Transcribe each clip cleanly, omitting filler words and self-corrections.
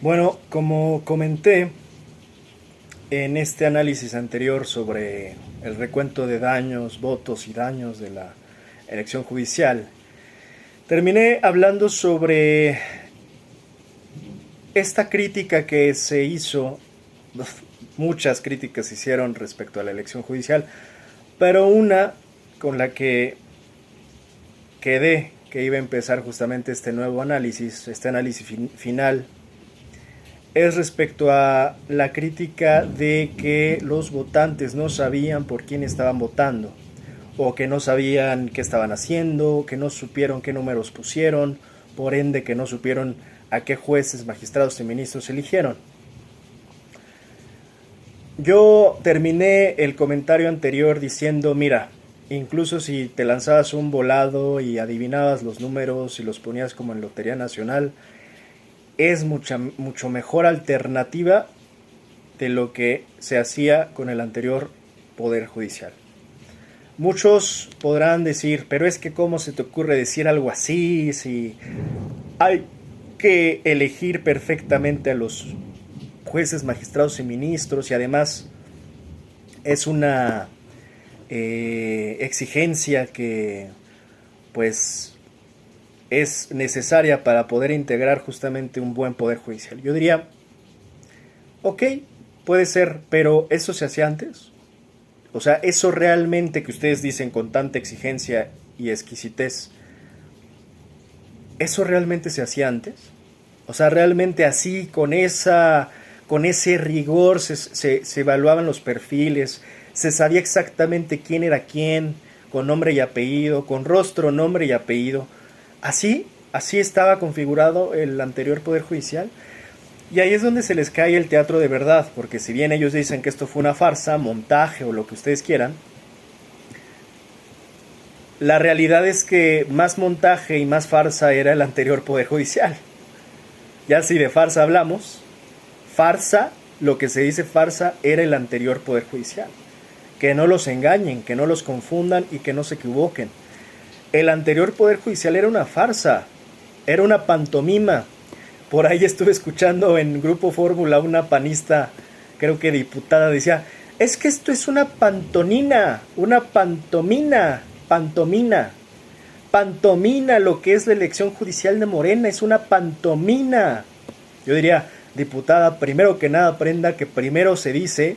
Bueno, como comenté en este análisis anterior sobre el recuento de daños, votos y daños de la elección judicial, terminé hablando sobre esta crítica que se hizo, muchas críticas se hicieron respecto a la elección judicial, pero una con la que quedé, que iba a empezar justamente este nuevo análisis, este análisis final, es respecto a la crítica de que los votantes no sabían por quién estaban votando, o que no sabían qué estaban haciendo, que no supieron qué números pusieron, por ende que no supieron a qué jueces, magistrados y ministros eligieron. Yo terminé el comentario anterior diciendo, mira, incluso si te lanzabas un volado y adivinabas los números y los ponías como en Lotería Nacional, es mucho mejor alternativa de lo que se hacía con el anterior Poder Judicial. Muchos podrán decir, pero es que ¿cómo se te ocurre decir algo así? Si hay que elegir perfectamente a los jueces, magistrados y ministros, y además es una exigencia que pues es necesaria para poder integrar justamente un buen poder judicial. Yo diría, ok, puede ser, pero ¿eso se hacía antes? O sea, eso realmente que ustedes dicen con tanta exigencia y exquisitez, ¿eso realmente se hacía antes? O sea, realmente así, con ese rigor se evaluaban los perfiles, se sabía exactamente quién era quién, con nombre y apellido, con rostro, nombre y apellido. Así estaba configurado el anterior Poder Judicial. Y ahí es donde se les cae el teatro de verdad, porque si bien ellos dicen que esto fue una farsa, montaje o lo que ustedes quieran, la realidad es que más montaje y más farsa era el anterior Poder Judicial. Ya si de farsa hablamos, farsa, lo que se dice farsa, era el anterior Poder Judicial. Que no los engañen, que no los confundan y que no se equivoquen. El anterior Poder Judicial era una farsa, era una pantomima. Por ahí estuve escuchando en Grupo Fórmula una panista, creo que diputada, decía, es que esto es una pantomina, pantomina lo que es la elección judicial de Morena, es una pantomina. Yo diría, diputada, primero que nada aprenda que primero se dice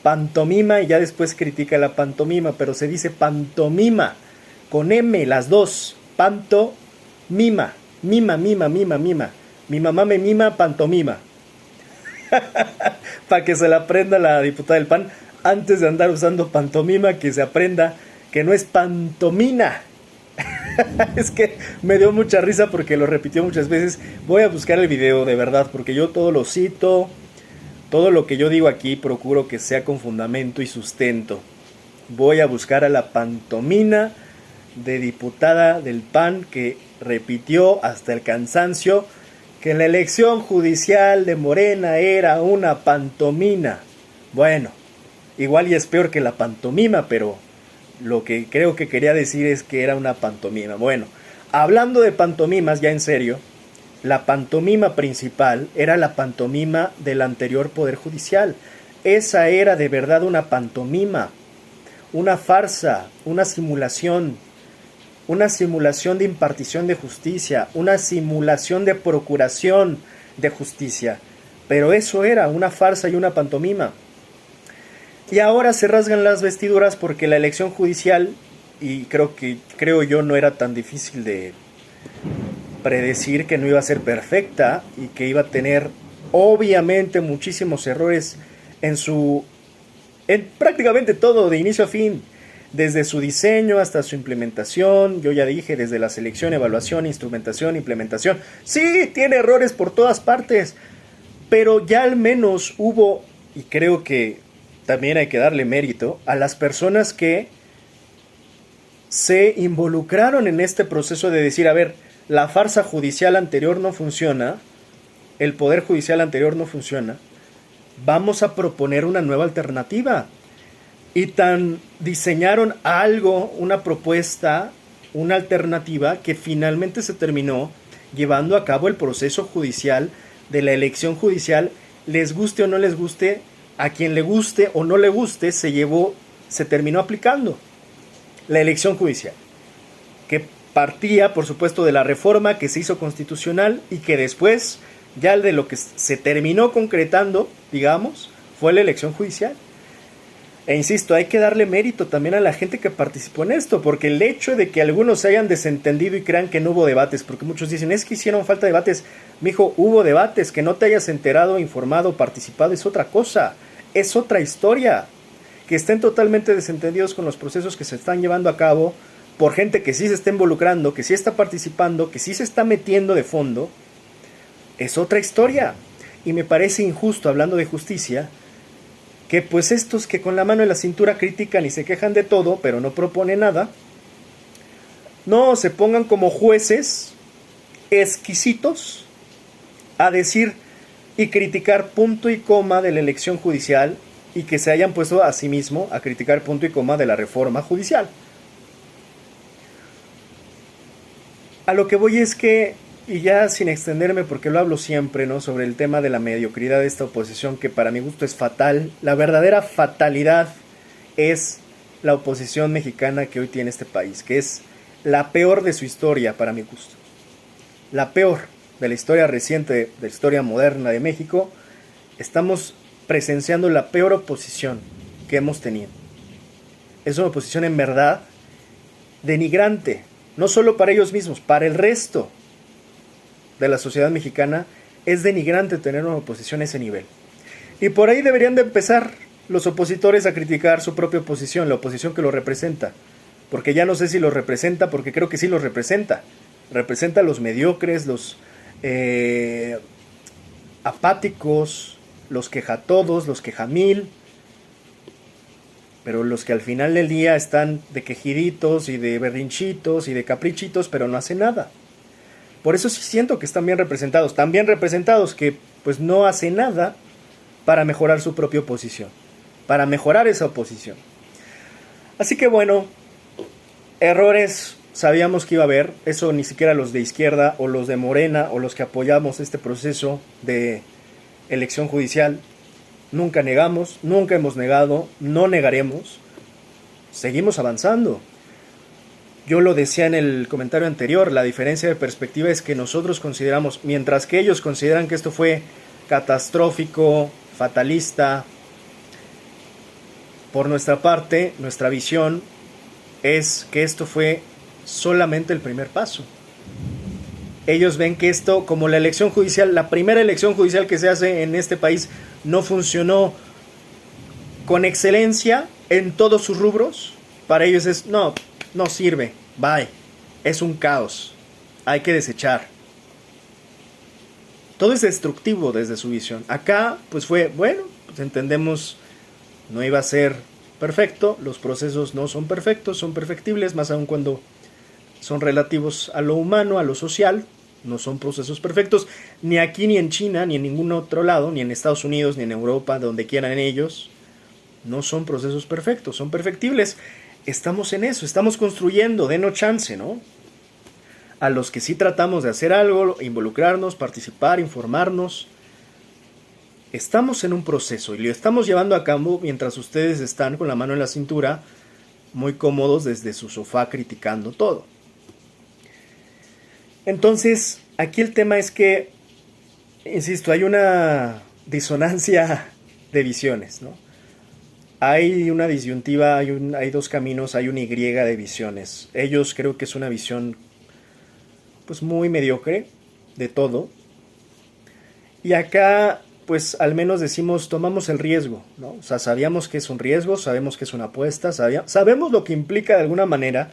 pantomima y ya después critica la pantomima, pero se dice pantomima, con M, las dos, pantomima, mima. Mi mamá me mima, pantomima. Para que se la aprenda la diputada del PAN, antes de andar usando pantomima, que se aprenda que no es pantomina. Es que me dio mucha risa porque lo repitió muchas veces. Voy a buscar el video de verdad, porque yo todo lo cito, todo lo que yo digo aquí procuro que sea con fundamento y sustento. Voy a buscar a la pantomina de diputada del PAN que repitió hasta el cansancio que la elección judicial de Morena era una pantomina. Bueno, igual y es peor que la pantomima, pero lo que creo que quería decir es que era una pantomima. Bueno, hablando de pantomimas, ya en serio, la pantomima principal era la pantomima del anterior Poder Judicial. Esa era de verdad una pantomima, una farsa, una simulación de impartición de justicia, una simulación de procuración de justicia. Pero eso era una farsa y una pantomima. Y ahora se rasgan las vestiduras porque la elección judicial, y creo yo no era tan difícil de predecir que no iba a ser perfecta y que iba a tener obviamente muchísimos errores en prácticamente todo, de inicio a fin. Desde su diseño hasta su implementación, yo ya dije, desde la selección, evaluación, instrumentación, implementación. Sí, tiene errores por todas partes, pero ya al menos hubo, y creo que también hay que darle mérito, a las personas que se involucraron en este proceso de decir, a ver, la farsa judicial anterior no funciona, el Poder Judicial anterior no funciona, vamos a proponer una nueva alternativa. Y tan diseñaron algo, una propuesta, una alternativa que finalmente se terminó llevando a cabo el proceso judicial de la elección judicial, les guste o no les guste, a quien le guste o no le guste, se terminó aplicando la elección judicial, que partía, por supuesto, de la reforma que se hizo constitucional y que después, ya de lo que se terminó concretando, digamos, fue la elección judicial. E insisto, hay que darle mérito también a la gente que participó en esto, porque el hecho de que algunos se hayan desentendido y crean que no hubo debates, porque muchos dicen, es que hicieron falta debates, mijo, hubo debates, que no te hayas enterado, informado, participado, es otra cosa, es otra historia. Que estén totalmente desentendidos con los procesos que se están llevando a cabo por gente que sí se está involucrando, que sí está participando, que sí se está metiendo de fondo, es otra historia. Y me parece injusto, hablando de justicia, que pues estos que con la mano en la cintura critican y se quejan de todo, pero no proponen nada, no se pongan como jueces exquisitos a decir y criticar punto y coma de la elección judicial, y que se hayan puesto a sí mismo a criticar punto y coma de la reforma judicial. A lo que voy es que, y ya sin extenderme porque lo hablo siempre, ¿no?, sobre el tema de la mediocridad de esta oposición, que para mi gusto es fatal, la verdadera fatalidad es la oposición mexicana que hoy tiene este país, que es la peor de su historia para mi gusto. La peor de la historia reciente, de la historia moderna de México. Estamos presenciando la peor oposición que hemos tenido. Es una oposición en verdad denigrante, no solo para ellos mismos, para el resto de la sociedad mexicana. Es denigrante tener una oposición a ese nivel. Y por ahí deberían de empezar los opositores a criticar su propia oposición, la oposición que los representa. Porque ya no sé si los representa, porque creo que sí los representa. Representa a los mediocres, los apáticos, los quejatodos, los quejamil, pero los que al final del día están de quejiditos y de berrinchitos y de caprichitos, pero no hacen nada. Por eso sí siento que están bien representados que pues no hacen nada para mejorar su propia oposición, para mejorar esa oposición. Así que bueno, errores sabíamos que iba a haber, eso ni siquiera los de izquierda o los de Morena o los que apoyamos este proceso de elección judicial nunca negamos, nunca hemos negado, no negaremos, seguimos avanzando. Yo lo decía en el comentario anterior, la diferencia de perspectiva es que nosotros consideramos, mientras que ellos consideran que esto fue catastrófico, fatalista, por nuestra parte, nuestra visión es que esto fue solamente el primer paso. Ellos ven que esto, como la elección judicial, la primera elección judicial que se hace en este país, no funcionó con excelencia en todos sus rubros. Para ellos es, no sirve, bye, es un caos, hay que desechar. Todo es destructivo desde su visión. Acá, pues fue, bueno, pues entendemos, no iba a ser perfecto, los procesos no son perfectos, son perfectibles, más aún cuando son relativos a lo humano, a lo social. No son procesos perfectos, ni aquí, ni en China, ni en ningún otro lado, ni en Estados Unidos, ni en Europa, donde quieran ellos. No son procesos perfectos, son perfectibles. Estamos en eso, estamos construyendo, denos chance, ¿no? A los que sí tratamos de hacer algo, involucrarnos, participar, informarnos. Estamos en un proceso y lo estamos llevando a cabo mientras ustedes están con la mano en la cintura, muy cómodos desde su sofá criticando todo. Entonces, aquí el tema es que, insisto, hay una disonancia de visiones, ¿no? Hay una disyuntiva, hay dos caminos, hay una Y de visiones. Ellos creo que es una visión pues muy mediocre de todo. Y acá, pues al menos decimos, tomamos el riesgo, ¿no? O sea, sabíamos que es un riesgo, sabemos que es una apuesta, sabemos lo que implica de alguna manera.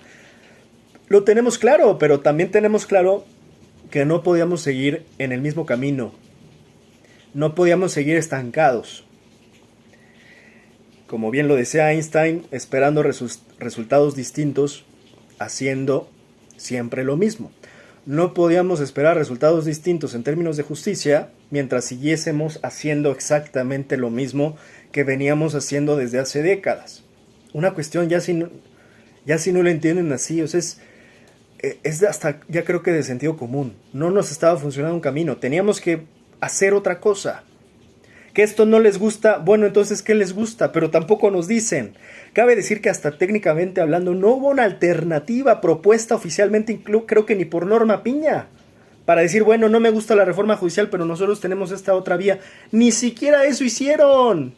Lo tenemos claro, pero también tenemos claro que no podíamos seguir en el mismo camino. No podíamos seguir estancados. Como bien lo decía Einstein, esperando resultados distintos, haciendo siempre lo mismo. No podíamos esperar resultados distintos en términos de justicia mientras siguiésemos haciendo exactamente lo mismo que veníamos haciendo desde hace décadas. Una cuestión ya si no lo entienden así, o sea, es hasta ya creo que de sentido común. No nos estaba funcionando un camino. Teníamos que hacer otra cosa. Que esto no les gusta, bueno, entonces ¿qué les gusta? Pero tampoco nos dicen. Cabe decir que hasta técnicamente hablando no hubo una alternativa propuesta oficialmente, creo que ni por Norma Piña, para decir, bueno, no me gusta la reforma judicial, pero nosotros tenemos esta otra vía. Ni siquiera eso hicieron.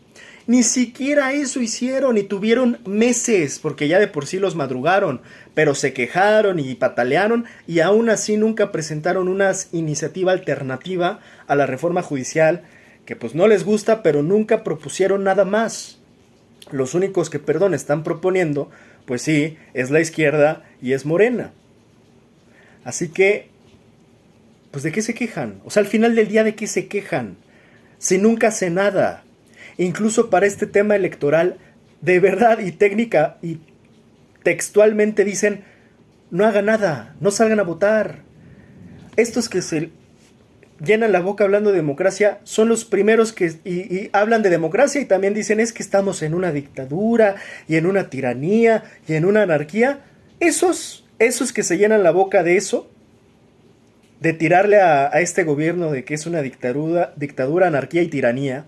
Ni siquiera eso hicieron y tuvieron meses, porque ya de por sí los madrugaron, pero se quejaron y patalearon y aún así nunca presentaron una iniciativa alternativa a la reforma judicial, que pues no les gusta, pero nunca propusieron nada más. Los únicos que, están proponiendo, pues sí, es la izquierda y es Morena. Así que, pues ¿de qué se quejan? O sea, al final del día, ¿de qué se quejan? Si nunca hace nada. Incluso para este tema electoral, de verdad y técnica y textualmente dicen, no hagan nada, no salgan a votar. Estos que se llenan la boca hablando de democracia son los primeros que y hablan de democracia y también dicen es que estamos en una dictadura y en una tiranía y en una anarquía. Esos que se llenan la boca de eso, de tirarle a este gobierno de que es una dictadura, anarquía y tiranía,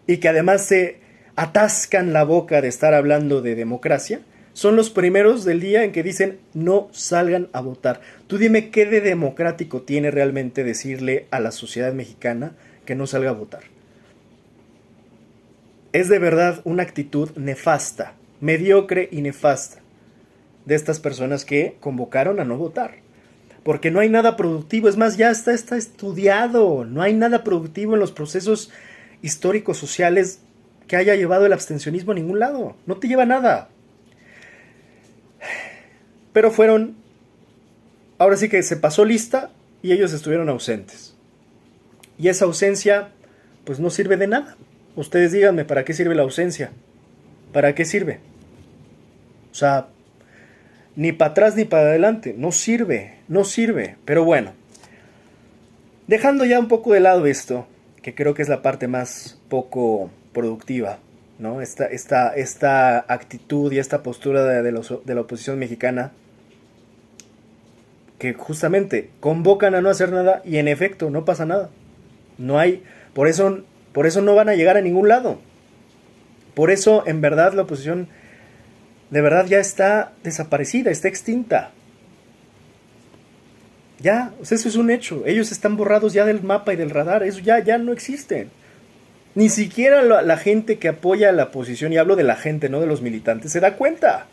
y que además se atascan la boca de estar hablando de democracia, son los primeros del día en que dicen no salgan a votar. Tú dime qué de democrático tiene realmente decirle a la sociedad mexicana que no salga a votar. Es de verdad una actitud nefasta, mediocre y nefasta de estas personas que convocaron a no votar. Porque no hay nada productivo, es más, ya está estudiado, no hay nada productivo en los procesos históricos sociales que haya llevado el abstencionismo a ningún lado, no te lleva a nada. Pero ahora sí que se pasó lista y ellos estuvieron ausentes. Y esa ausencia, pues no sirve de nada. Ustedes díganme, ¿para qué sirve la ausencia? ¿Para qué sirve? O sea, ni para atrás ni para adelante, no sirve. Pero bueno, dejando ya un poco de lado esto, que creo que es la parte más poco productiva, ¿no? Esta actitud y esta postura de la oposición mexicana, que justamente convocan a no hacer nada y en efecto no pasa nada. No hay, por eso no van a llegar a ningún lado. Por eso en verdad la oposición de verdad ya está desaparecida, está extinta. Ya, o sea, eso es un hecho. Ellos están borrados ya del mapa y del radar, eso ya no existen. Ni siquiera la gente que apoya a la oposición, y hablo de la gente, no de los militantes, se da cuenta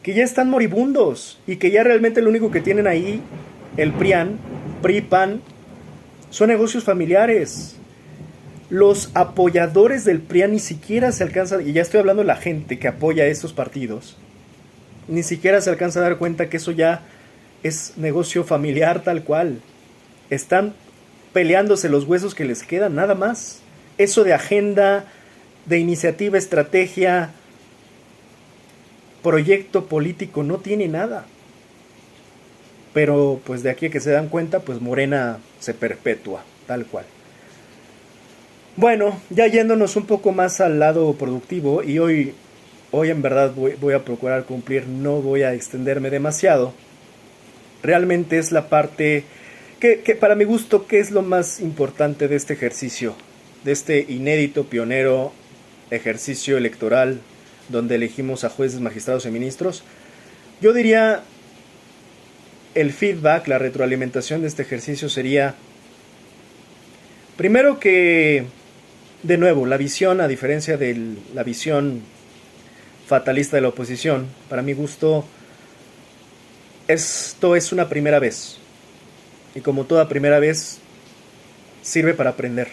que ya están moribundos y que ya realmente lo único que tienen ahí, el PRI-PAN, son negocios familiares. Los apoyadores del PRIAN ni siquiera se alcanzan, y ya estoy hablando de la gente que apoya a estos partidos, ni siquiera se alcanza a dar cuenta que eso ya es negocio familiar tal cual. Están peleándose los huesos que les quedan, nada más. Eso de agenda, de iniciativa, estrategia, proyecto político, no tiene nada. Pero pues de aquí a que se dan cuenta, pues Morena se perpetúa, tal cual. Bueno, ya yéndonos un poco más al lado productivo, y hoy en verdad voy a procurar cumplir, no voy a extenderme demasiado. Realmente es la parte que para mi gusto, ¿qué es lo más importante de este ejercicio? De este inédito, pionero ejercicio electoral donde elegimos a jueces, magistrados y ministros. Yo diría el feedback, la retroalimentación de este ejercicio sería, primero que, de nuevo, la visión, a diferencia de la visión fatalista de la oposición, para mi gusto, esto es una primera vez. Y como toda primera vez, sirve para aprender.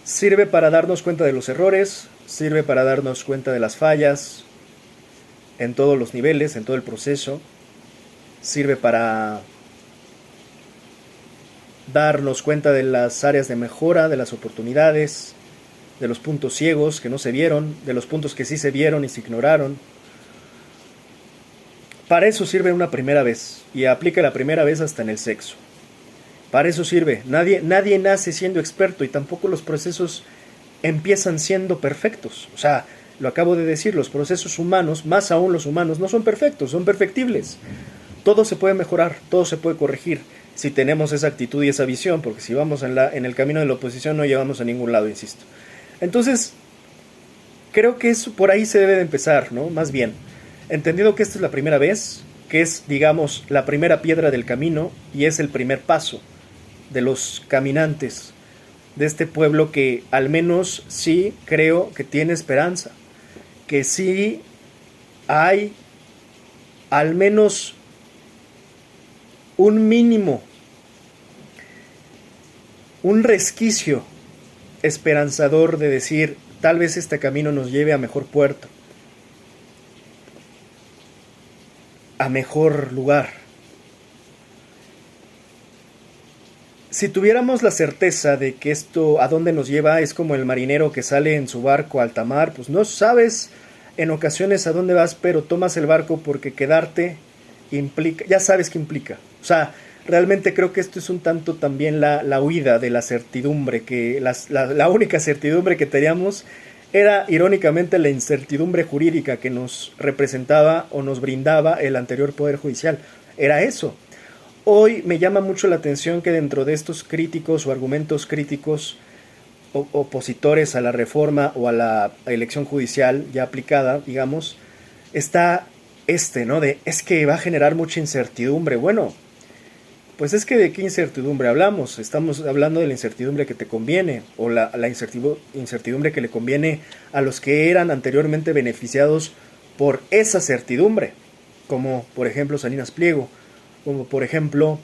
Sirve para darnos cuenta de los errores, sirve para darnos cuenta de las fallas en todos los niveles, en todo el proceso. Sirve para darnos cuenta de las áreas de mejora, de las oportunidades, de los puntos ciegos que no se vieron, de los puntos que sí se vieron y se ignoraron. Para eso sirve una primera vez, y aplica la primera vez hasta en el sexo. Para eso sirve. Nadie nace siendo experto y tampoco los procesos empiezan siendo perfectos. O sea, lo acabo de decir, los procesos humanos, más aún los humanos, no son perfectos, son perfectibles. Todo se puede mejorar, todo se puede corregir. si tenemos esa actitud y esa visión, porque si vamos en el camino de la oposición no llegamos a ningún lado, insisto. Entonces, creo que eso por ahí se debe de empezar, ¿no? Más bien, entendido que esta es la primera vez, que es, digamos, la primera piedra del camino y es el primer paso de los caminantes de este pueblo que al menos sí creo que tiene esperanza, que sí hay al menos un mínimo, un resquicio esperanzador de decir, tal vez este camino nos lleve a mejor puerto, a mejor lugar. Si tuviéramos la certeza de que esto a dónde nos lleva es como el marinero que sale en su barco a alta mar, pues no sabes en ocasiones a dónde vas, pero tomas el barco porque quedarte implica, ya sabes qué implica. O sea, realmente creo que esto es un tanto también la huida de la certidumbre, que la única certidumbre que teníamos era irónicamente la incertidumbre jurídica que nos representaba o nos brindaba el anterior Poder Judicial. Era eso. Hoy me llama mucho la atención que dentro de estos críticos o argumentos críticos opositores a la reforma o a la elección judicial ya aplicada, digamos, está ¿no? Es que va a generar mucha incertidumbre. Bueno, pues es que ¿de qué incertidumbre hablamos? Estamos hablando de la incertidumbre que te conviene o la incertidumbre que le conviene a los que eran anteriormente beneficiados por esa certidumbre, como por ejemplo Salinas Pliego, como por ejemplo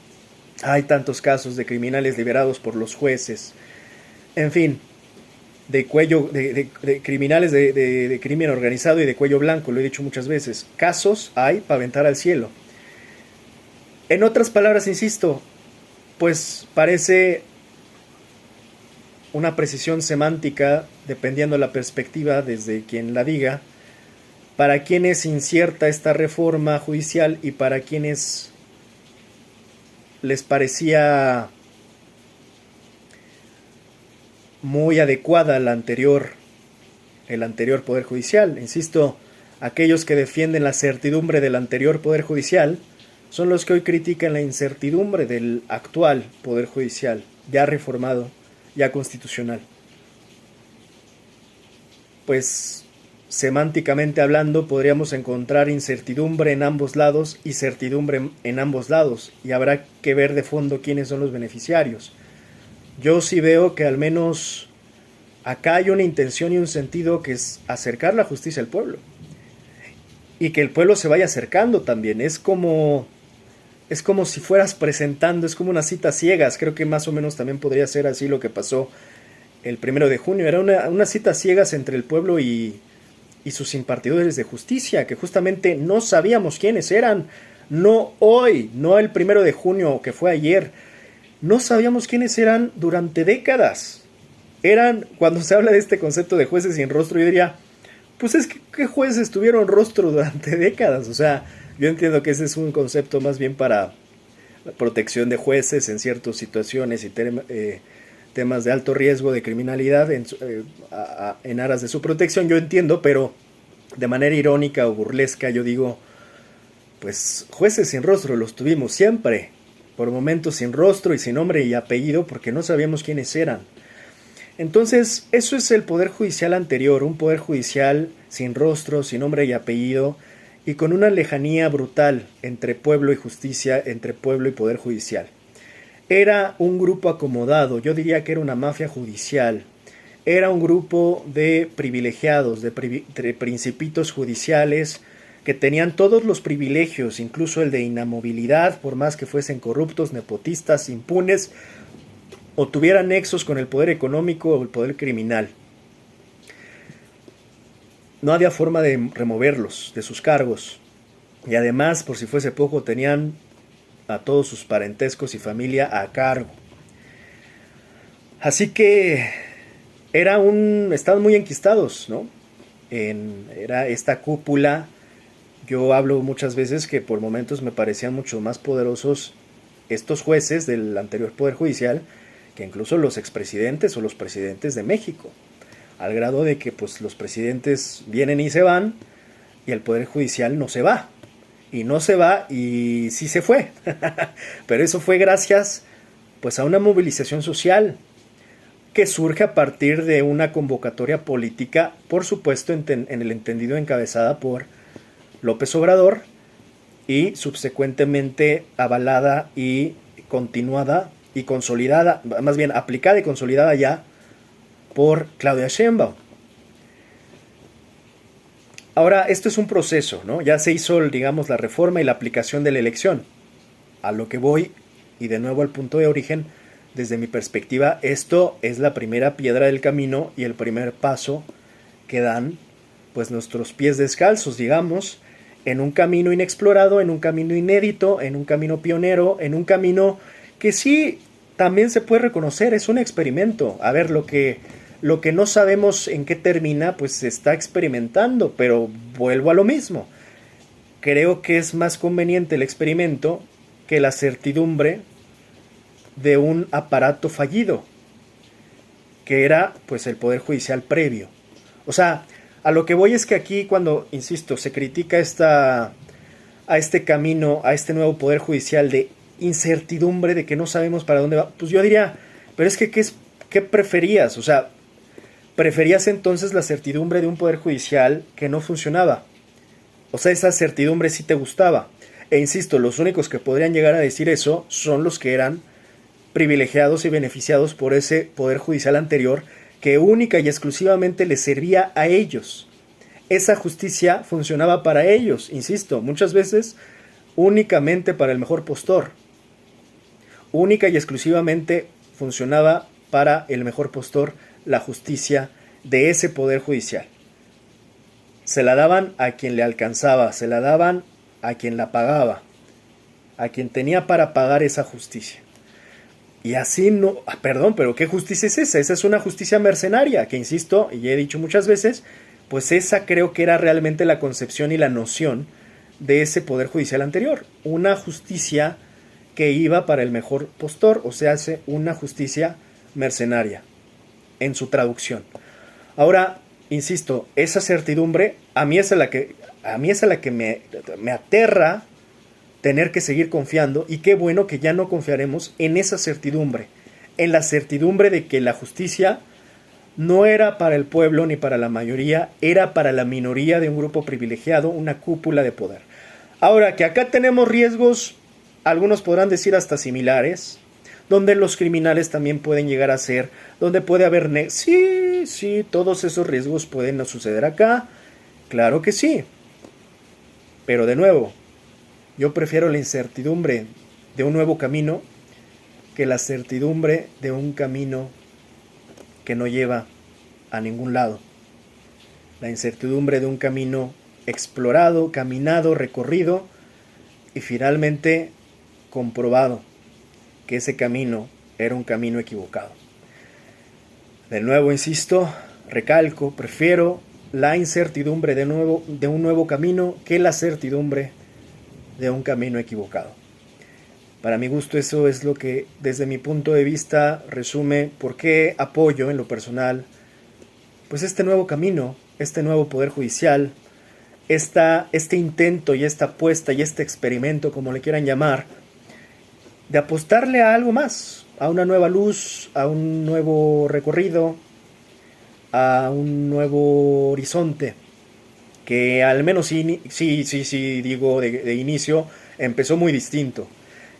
hay tantos casos de criminales liberados por los jueces, en fin, de criminales de crimen organizado y de cuello blanco, lo he dicho muchas veces, casos hay para aventar al cielo. En otras palabras, insisto, pues parece una precisión semántica, dependiendo de la perspectiva desde quien la diga, para quienes incierta esta reforma judicial y para quienes les parecía muy adecuada el anterior Poder Judicial. Insisto, aquellos que defienden la certidumbre del anterior Poder Judicial son los que hoy critican la incertidumbre del actual Poder Judicial, ya reformado, ya constitucional. Pues, semánticamente hablando, podríamos encontrar incertidumbre en ambos lados y certidumbre en ambos lados, y habrá que ver de fondo quiénes son los beneficiarios. Yo sí veo que al menos acá hay una intención y un sentido que es acercar la justicia al pueblo, y que el pueblo se vaya acercando también. Es como si fueras presentando, es como una cita ciegas. Creo que más o menos también podría ser así lo que pasó el 1 de junio. Era una cita ciegas entre el pueblo y sus impartidores de justicia, que justamente no sabíamos quiénes eran. No hoy, no el 1 de junio que fue ayer. No sabíamos quiénes eran durante décadas. Cuando se habla de este concepto de jueces sin rostro, yo diría, pues es que ¿qué jueces tuvieron rostro durante décadas? O sea, yo entiendo que ese es un concepto más bien para la protección de jueces en ciertas situaciones y temas de alto riesgo de criminalidad en aras de su protección, yo entiendo, pero de manera irónica o burlesca yo digo, pues jueces sin rostro los tuvimos siempre, por momentos sin rostro y sin nombre y apellido, porque no sabíamos quiénes eran. Entonces, eso es el Poder Judicial anterior, un Poder Judicial sin rostro, sin nombre y apellido, y con una lejanía brutal entre pueblo y justicia, entre pueblo y Poder Judicial. Era un grupo acomodado, yo diría que era una mafia judicial, era un grupo de privilegiados, de principitos judiciales, que tenían todos los privilegios, incluso el de inamovilidad, por más que fuesen corruptos, nepotistas, impunes, o tuvieran nexos con el poder económico o el poder criminal. No había forma de removerlos de sus cargos, y además, por si fuese poco, tenían a todos sus parentescos y familia a cargo. Así que estaban muy enquistados, ¿no? Era esta cúpula. Yo hablo muchas veces que por momentos me parecían mucho más poderosos estos jueces del anterior Poder Judicial que incluso los expresidentes o los presidentes de México, al grado de que pues los presidentes vienen y se van y el Poder Judicial no se va. y no se va y sí se fue. Pero eso fue gracias pues a una movilización social que surge a partir de una convocatoria política, por supuesto en el entendido encabezada por López Obrador y subsecuentemente avalada y continuada y consolidada, más bien aplicada y consolidada ya por Claudia Sheinbaum. Ahora, esto es un proceso, ¿no? Ya se hizo, digamos, la reforma y la aplicación de la elección. A lo que voy, y de nuevo al punto de origen, desde mi perspectiva, esto es la primera piedra del camino y el primer paso que dan, pues, nuestros pies descalzos, digamos, en un camino inexplorado, en un camino inédito, en un camino pionero, en un camino que sí también se puede reconocer, es un experimento. A ver, lo que no sabemos en qué termina, pues se está experimentando, pero vuelvo a lo mismo. Creo que es más conveniente el experimento que la certidumbre de un aparato fallido, que era pues el Poder Judicial previo. O sea, a lo que voy es que aquí cuando, insisto, se critica a este camino, a este nuevo Poder Judicial de incertidumbre, de que no sabemos para dónde va, pues yo diría, pero es que ¿qué preferías? O sea, ¿preferías entonces la certidumbre de un Poder Judicial que no funcionaba? O sea, esa certidumbre sí te gustaba. E insisto, los únicos que podrían llegar a decir eso son los que eran privilegiados y beneficiados por ese Poder Judicial anterior que única y exclusivamente les servía a ellos. Esa justicia funcionaba para ellos, insisto, muchas veces únicamente para el mejor postor. Única y exclusivamente funcionaba para el mejor postor la justicia de ese Poder Judicial. Se la daban a quien le alcanzaba, se la daban a quien la pagaba, a quien tenía para pagar esa justicia. Y así no, perdón, pero ¿qué justicia es esa? Esa es una justicia mercenaria, que insisto, y he dicho muchas veces, pues esa creo que era realmente la concepción y la noción de ese Poder Judicial anterior. Una justicia que iba para el mejor postor, o sea, hace una justicia mercenaria, en su traducción. Ahora, insisto, esa certidumbre, a mí es a la que me aterra tener que seguir confiando, y qué bueno que ya no confiaremos en esa certidumbre, en la certidumbre de que la justicia no era para el pueblo ni para la mayoría, era para la minoría de un grupo privilegiado, una cúpula de poder. Ahora, que acá tenemos riesgos, algunos podrán decir hasta similares, donde los criminales también pueden llegar a ser, donde puede haber... Sí, todos esos riesgos pueden suceder acá, claro que sí, pero de nuevo, yo prefiero la incertidumbre de un nuevo camino que la certidumbre de un camino que no lleva a ningún lado. La incertidumbre de un camino explorado, caminado, recorrido y finalmente comprobado que ese camino era un camino equivocado. De nuevo insisto, recalco, prefiero la incertidumbre de un nuevo camino que la certidumbre de un camino equivocado. Para mi gusto eso es lo que desde mi punto de vista resume por qué apoyo en lo personal pues este nuevo camino, este nuevo Poder Judicial, este intento y esta apuesta y este experimento, como le quieran llamar, de apostarle a algo más, a una nueva luz, a un nuevo recorrido, a un nuevo horizonte, que al menos sí digo de inicio, empezó muy distinto.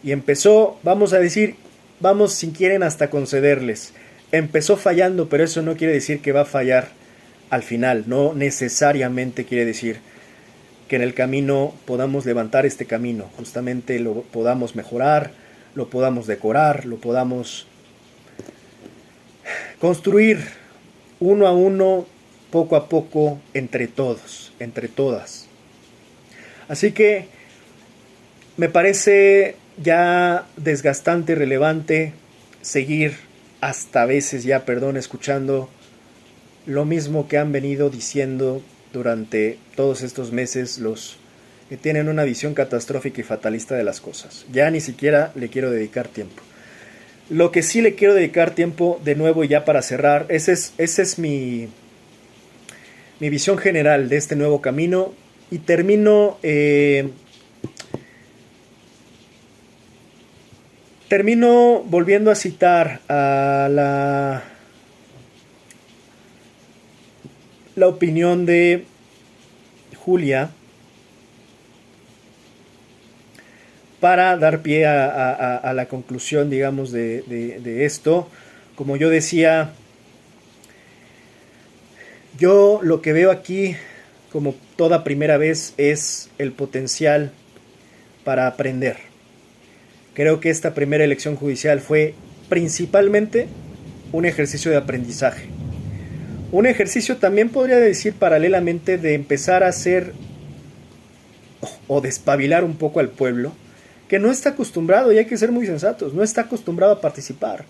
Y empezó, vamos a decir, vamos si quieren hasta concederles, empezó fallando, pero eso no quiere decir que va a fallar al final, no necesariamente quiere decir que en el camino podamos levantar este camino, justamente lo podamos mejorar, lo podamos decorar, lo podamos construir uno a uno, poco a poco, entre todos, entre todas. Así que me parece ya desgastante, relevante seguir hasta a veces ya, escuchando lo mismo que han venido diciendo durante todos estos meses los que tienen una visión catastrófica y fatalista de las cosas. Ya ni siquiera le quiero dedicar tiempo. Lo que sí le quiero dedicar tiempo, de nuevo ya para cerrar, esa es mi visión general de este nuevo camino, y termino Termino volviendo a citar a la opinión de Julia para dar pie a la conclusión, digamos, de esto. Como yo decía, yo lo que veo aquí, como toda primera vez, es el potencial para aprender. Creo que esta primera elección judicial fue principalmente un ejercicio de aprendizaje. Un ejercicio también podría decir paralelamente de empezar a hacer o despabilar un poco al pueblo, que no está acostumbrado, y hay que ser muy sensatos, no está acostumbrado a participar.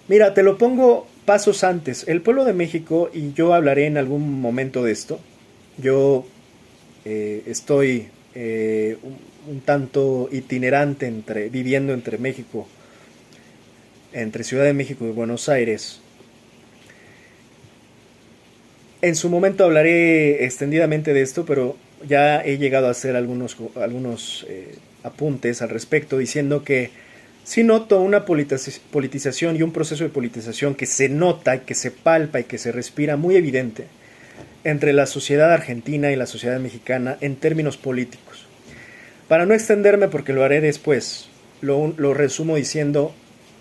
Mira, te lo pongo pasos antes. El pueblo de México, y yo hablaré en algún momento de esto, yo estoy un tanto itinerante viviendo entre México, entre Ciudad de México y Buenos Aires. En su momento hablaré extendidamente de esto, pero ya he llegado a hacer algunos apuntes al respecto, diciendo que sí noto una politización y un proceso de politización que se nota, que se palpa y que se respira muy evidente entre la sociedad argentina y la sociedad mexicana en términos políticos. Para no extenderme, porque lo haré después, lo resumo diciendo,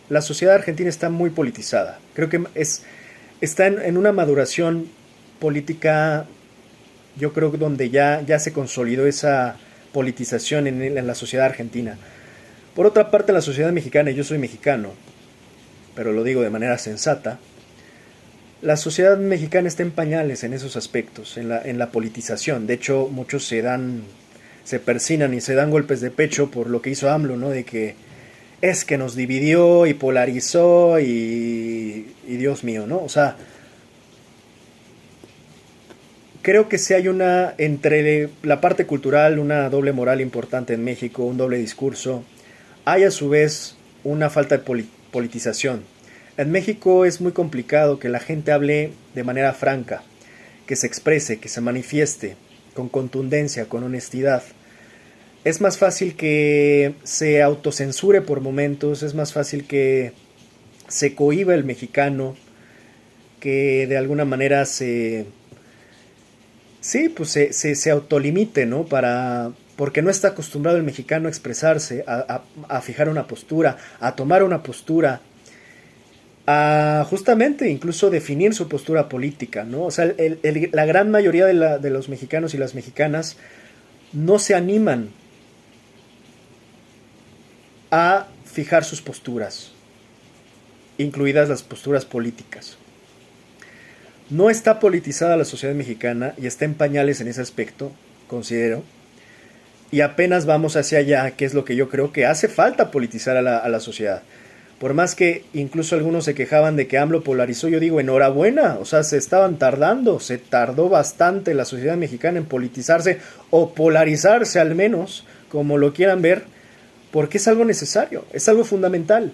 la sociedad argentina está muy politizada. Creo que está en una maduración política, yo creo que donde ya se consolidó esa politización en la sociedad argentina. Por otra parte, la sociedad mexicana, y yo soy mexicano, pero lo digo de manera sensata, la sociedad mexicana está en pañales en esos aspectos, en la politización. De hecho, muchos se persinan y se dan golpes de pecho por lo que hizo AMLO, ¿no? De que es que nos dividió y polarizó y Dios mío, ¿no? O sea, creo que sí hay entre la parte cultural, una doble moral importante en México, un doble discurso. Hay a su vez una falta de politización. En México es muy complicado que la gente hable de manera franca, que se exprese, que se manifieste, con contundencia, con honestidad. Es más fácil que se autocensure por momentos, es más fácil que se cohíba el mexicano, que de alguna manera se autolimite, ¿no? Porque no está acostumbrado el mexicano a expresarse, a fijar una postura, a tomar una postura, a justamente incluso definir su postura política, ¿no? O sea, la gran mayoría de los mexicanos y las mexicanas no se animan a fijar sus posturas, incluidas las posturas políticas. No está politizada la sociedad mexicana y está en pañales en ese aspecto, considero. Y apenas vamos hacia allá, que es lo que yo creo que hace falta politizar a la sociedad. Por más que incluso algunos se quejaban de que AMLO polarizó, yo digo, enhorabuena, o sea, se tardó bastante la sociedad mexicana en politizarse o polarizarse al menos, como lo quieran ver, porque es algo necesario, es algo fundamental.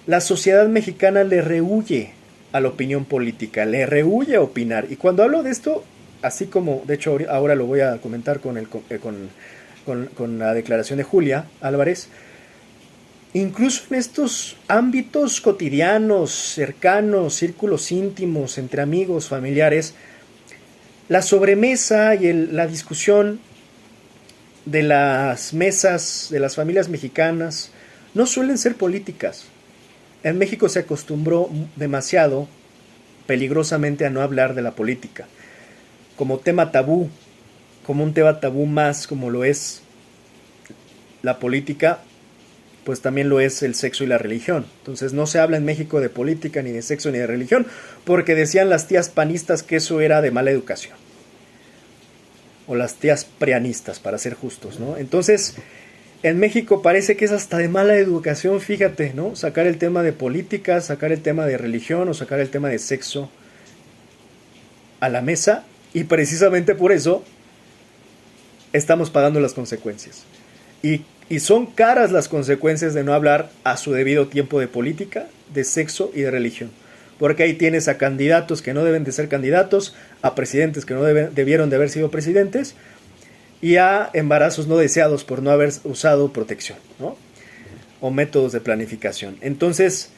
La sociedad mexicana le rehúye a la opinión política, le rehúye a opinar. Y cuando hablo de esto, así como, de hecho ahora lo voy a comentar con la declaración de Julia Álvarez, incluso en estos ámbitos cotidianos, cercanos, círculos íntimos, entre amigos, familiares, la sobremesa y la discusión de las mesas de las familias mexicanas no suelen ser políticas. En México se acostumbró demasiado, peligrosamente, a no hablar de la política, como tema tabú, como un tema tabú más, como lo es la política, pues también lo es el sexo y la religión. Entonces no se habla en México de política, ni de sexo, ni de religión, porque decían las tías panistas que eso era de mala educación. O las tías prianistas, para ser justos, ¿no? Entonces, en México parece que es hasta de mala educación, fíjate, ¿no? Sacar el tema de política, sacar el tema de religión o sacar el tema de sexo a la mesa, y precisamente por eso estamos pagando las consecuencias. Y son caras las consecuencias de no hablar a su debido tiempo de política, de sexo y de religión. Porque ahí tienes a candidatos que no deben de ser candidatos, a presidentes que no debieron de haber sido presidentes, y a embarazos no deseados por no haber usado protección, ¿no? O métodos de planificación. Entonces,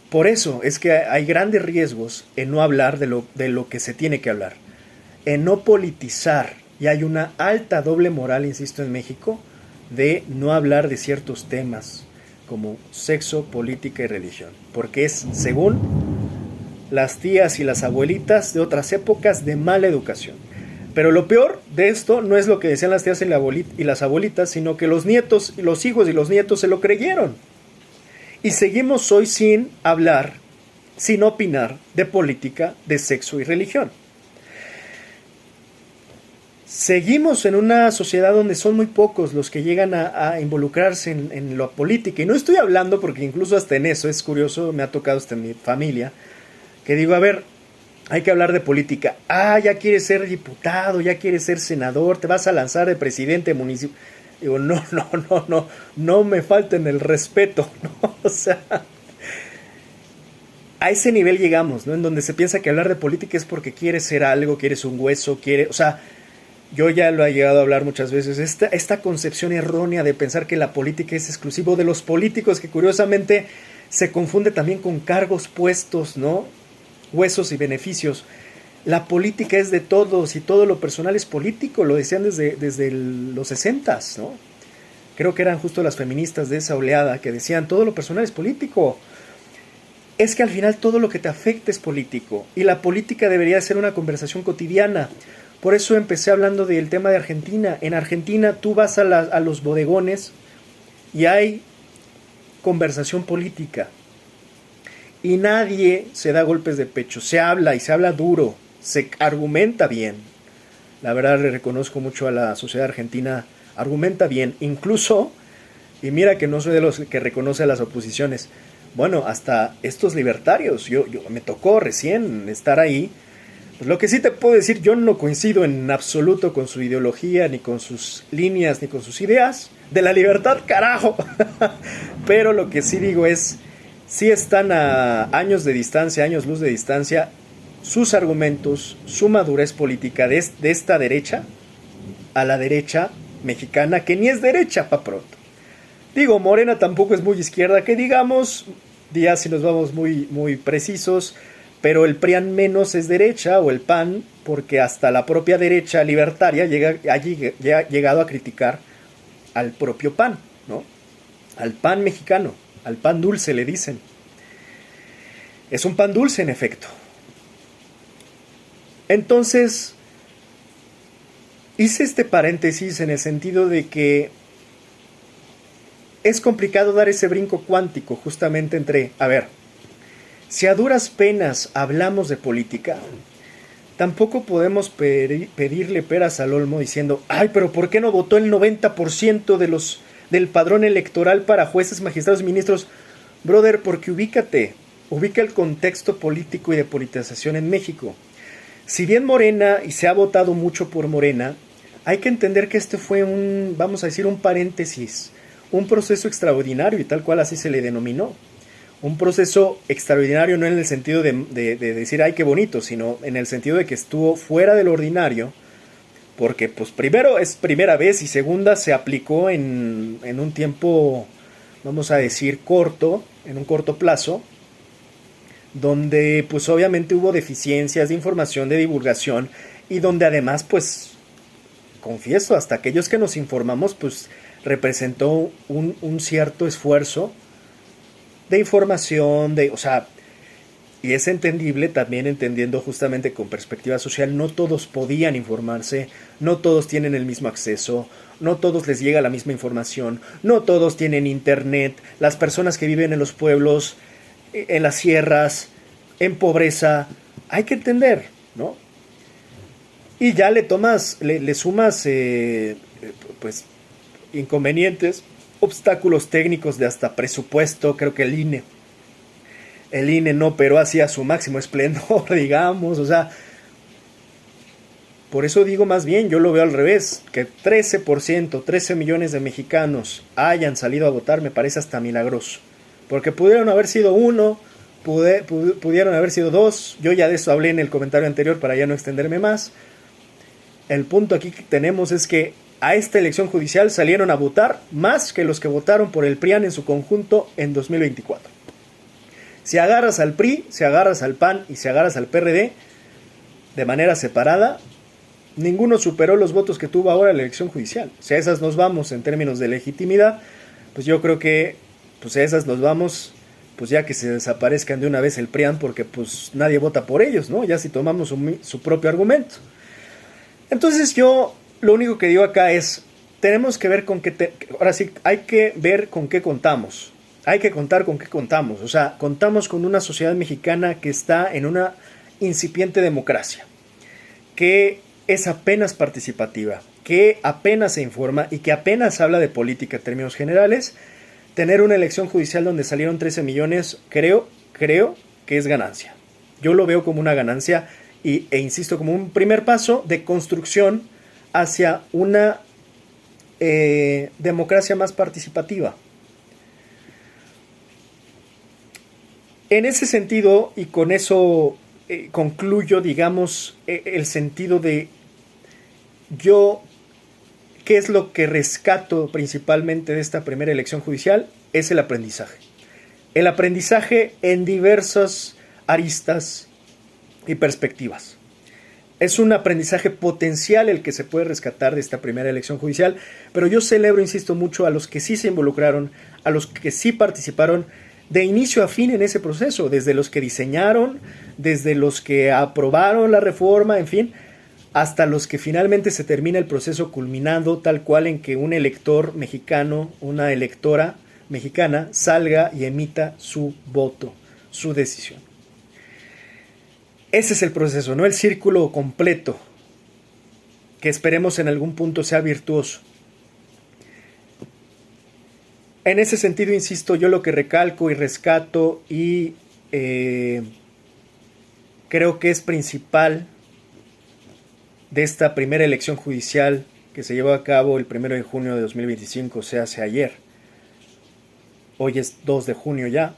por eso es que hay grandes riesgos en no hablar de lo que se tiene que hablar, en no politizar, y hay una alta doble moral, insisto, en México, de no hablar de ciertos temas como sexo, política y religión, porque es, según las tías y las abuelitas de otras épocas, de mala educación. Pero lo peor de esto no es lo que decían las tías y las abuelitas, sino que los nietos, los hijos y los nietos se lo creyeron. Y seguimos hoy sin hablar, sin opinar de política, de sexo y religión. Seguimos en una sociedad donde son muy pocos los que llegan a involucrarse en la política. Y no estoy hablando porque incluso hasta en eso, es curioso, me ha tocado hasta en mi familia, que digo, a ver, hay que hablar de política. Ah, ya quieres ser diputado, ya quieres ser senador, te vas a lanzar de presidente municipal. Digo, no me falten el respeto, ¿no? O sea, a ese nivel llegamos, ¿no? En donde se piensa que hablar de política es porque quieres ser algo, quieres un hueso, o sea, yo ya lo he llegado a hablar muchas veces, esta concepción errónea de pensar que la política es exclusivo de los políticos, que curiosamente se confunde también con cargos, puestos, ¿no? Huesos y beneficios. La política es de todos y todo lo personal es político, lo decían desde los 60s, ¿no? Creo que eran justo las feministas de esa oleada que decían todo lo personal es político. Es que al final todo lo que te afecta es político y la política debería ser una conversación cotidiana. Por eso empecé hablando del tema de Argentina. En Argentina tú vas a los bodegones y hay conversación política. Y nadie se da golpes de pecho. Se habla y se habla duro. Se argumenta bien. La verdad le reconozco mucho a la sociedad argentina. Argumenta bien. Incluso, y mira que no soy de los que reconoce a las oposiciones. Bueno, hasta estos libertarios. Yo me tocó recién estar ahí. Pues lo que sí te puedo decir, yo no coincido en absoluto con su ideología, ni con sus líneas, ni con sus ideas. De la libertad, carajo. Pero lo que sí digo es, sí están a años de distancia, años luz de distancia, sus argumentos, su madurez política de esta derecha a la derecha mexicana, que ni es derecha pa' pronto. Digo, Morena tampoco es muy izquierda, que digamos, ya si nos vamos muy precisos, pero el PRIAN menos es derecha, o el PAN, porque hasta la propia derecha libertaria ha llegado a criticar al propio PAN, ¿no? Al PAN mexicano, al pan dulce le dicen. Es un pan dulce en efecto. Entonces, hice este paréntesis en el sentido de que es complicado dar ese brinco cuántico justamente entre, a ver, si a duras penas hablamos de política, tampoco podemos pedirle peras al olmo diciendo, ay, pero ¿por qué no votó el 90% del padrón electoral para jueces, magistrados y ministros? Brother, porque ubica el contexto político y de politización en México. Si bien Morena, y se ha votado mucho por Morena, hay que entender que este fue vamos a decir, un paréntesis, un proceso extraordinario, y tal cual así se le denominó. Un proceso extraordinario no en el sentido de decir, ay, qué bonito, sino en el sentido de que estuvo fuera del ordinario, porque pues primero es primera vez y segunda se aplicó en un tiempo, vamos a decir, corto, en un corto plazo, donde pues obviamente hubo deficiencias de información, de divulgación, y donde además pues, confieso, hasta aquellos que nos informamos pues representó un cierto esfuerzo de información, o sea, y es entendible también entendiendo justamente con perspectiva social, no todos podían informarse, no todos tienen el mismo acceso, no todos les llega la misma información, no todos tienen internet, las personas que viven en los pueblos, en las sierras, en pobreza, hay que entender, ¿no? Y ya le sumas, pues, inconvenientes, obstáculos técnicos de hasta presupuesto. Creo que el INE no operó así a su máximo esplendor, digamos, o sea, por eso digo más bien, yo lo veo al revés, que 13 millones de mexicanos hayan salido a votar me parece hasta milagroso, porque pudieron haber sido uno, pudieron haber sido dos, yo ya de eso hablé en el comentario anterior para ya no extenderme más, El punto aquí que tenemos es que a esta elección judicial salieron a votar más que los que votaron por el PRIAN en su conjunto en 2024. Si agarras al PRI, si agarras al PAN y si agarras al PRD de manera separada, ninguno superó los votos que tuvo ahora la elección judicial. Si a esas nos vamos en términos de legitimidad, pues yo creo que pues a esas nos vamos, pues ya que se desaparezcan de una vez el PRIAN, porque pues nadie vota por ellos, ¿no? Ya si tomamos su propio argumento. Entonces yo lo único que digo acá es, tenemos que ver con qué, ahora sí, hay que ver con qué contamos. Hay que contar con qué contamos. O sea, contamos con una sociedad mexicana que está en una incipiente democracia, que es apenas participativa, que apenas se informa y que apenas habla de política en términos generales. Tener una elección judicial donde salieron 13 millones, creo que es ganancia. Yo lo veo como una ganancia e insisto, como un primer paso de construcción hacia una democracia más participativa. En ese sentido, y con eso concluyo, digamos, el sentido de yo, ¿qué es lo que rescato principalmente de esta primera elección judicial? Es el aprendizaje. El aprendizaje en diversas aristas y perspectivas. Es un aprendizaje potencial el que se puede rescatar de esta primera elección judicial, pero yo celebro, insisto mucho, a los que sí se involucraron, a los que sí participaron, de inicio a fin en ese proceso, desde los que diseñaron, desde los que aprobaron la reforma, en fin, hasta los que finalmente se termina el proceso culminando tal cual en que un elector mexicano, una electora mexicana, salga y emita su voto, su decisión. Ese es el proceso, no el círculo completo, que esperemos en algún punto sea virtuoso. En ese sentido, insisto, yo lo que recalco y rescato y creo que es principal de esta primera elección judicial que se llevó a cabo el 1 de junio de 2025, o sea, hace ayer. Hoy es 2 de junio ya.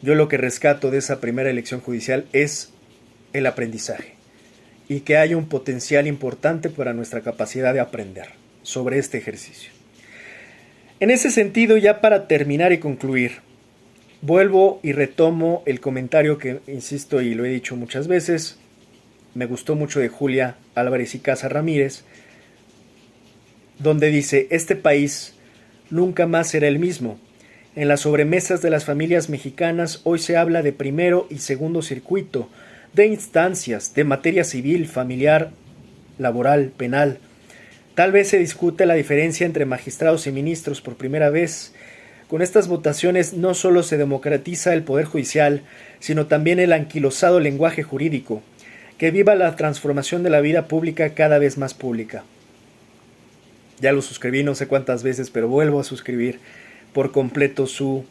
Yo lo que rescato de esa primera elección judicial es el aprendizaje y que haya un potencial importante para nuestra capacidad de aprender sobre este ejercicio. En ese sentido, ya para terminar y concluir, vuelvo y retomo el comentario que, insisto y lo he dicho muchas veces, me gustó mucho de Julia Álvarez y Casa Ramírez, donde dice, este país nunca más será el mismo. En las sobremesas de las familias mexicanas hoy se habla de primero y segundo circuito, de instancias, de materia civil, familiar, laboral, penal. Tal vez se discute la diferencia entre magistrados y ministros por primera vez. Con estas votaciones no solo se democratiza el poder judicial, sino también el anquilosado lenguaje jurídico. Que viva la transformación de la vida pública cada vez más pública. Ya lo suscribí no sé cuántas veces, pero vuelvo a suscribir por completo su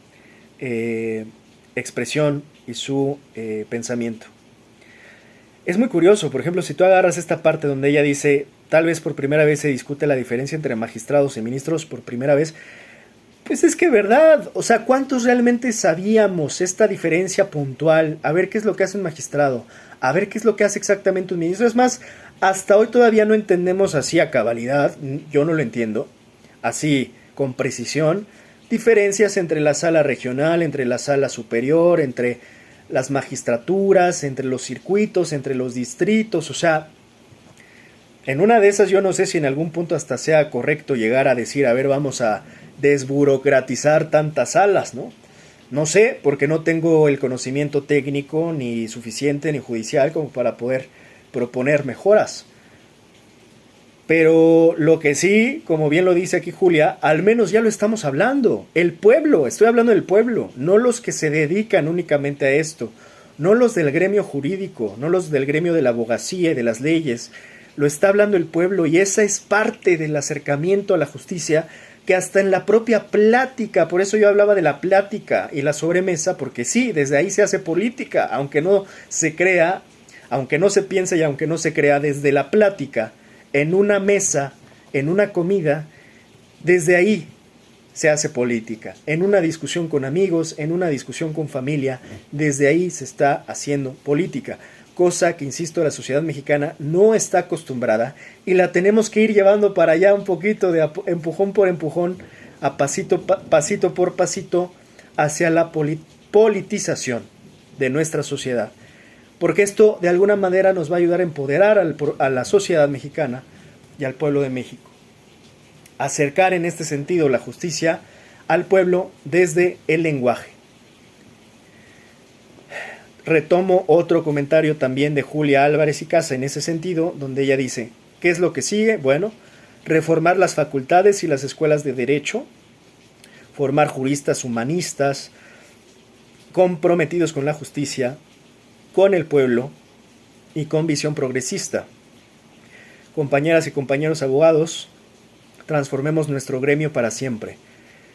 expresión y su pensamiento. Es muy curioso, por ejemplo, si tú agarras esta parte donde ella dice, tal vez por primera vez se discute la diferencia entre magistrados y ministros por primera vez, pues es que verdad, o sea, ¿cuántos realmente sabíamos esta diferencia puntual? A ver qué es lo que hace un magistrado, a ver qué es lo que hace exactamente un ministro. Es más, hasta hoy todavía no entendemos así a cabalidad, yo no lo entiendo, así con precisión, diferencias entre la sala regional, entre la sala superior, entre las magistraturas, entre los circuitos, entre los distritos. O sea, en una de esas yo no sé si en algún punto hasta sea correcto llegar a decir, a ver, vamos a desburocratizar tantas salas, ¿no? No sé, porque no tengo el conocimiento técnico ni suficiente ni judicial como para poder proponer mejoras. Pero lo que sí, como bien lo dice aquí Julia, al menos ya lo estamos hablando. El pueblo, estoy hablando del pueblo, no los que se dedican únicamente a esto, no los del gremio jurídico, no los del gremio de la abogacía y de las leyes. Lo está hablando el pueblo y esa es parte del acercamiento a la justicia que hasta en la propia plática, por eso yo hablaba de la plática y la sobremesa, porque sí, desde ahí se hace política, aunque no se crea, aunque no se piense y aunque no se crea, desde la plática, en una mesa, en una comida, desde ahí se hace política. En una discusión con amigos, en una discusión con familia, desde ahí se está haciendo política. cosa que, insisto, la sociedad mexicana no está acostumbrada y la tenemos que ir llevando para allá un poquito de empujón por empujón, a pasito por pasito, hacia la politización de nuestra sociedad. Porque esto de alguna manera nos va a ayudar a empoderar a la sociedad mexicana y al pueblo de México. Acercar en este sentido la justicia al pueblo desde el lenguaje. Retomo otro comentario también de Julia Álvarez y Casa en ese sentido, donde ella dice, ¿qué es lo que sigue? Bueno, reformar las facultades y las escuelas de derecho, formar juristas humanistas, comprometidos con la justicia, con el pueblo y con visión progresista. Compañeras y compañeros abogados, transformemos nuestro gremio para siempre,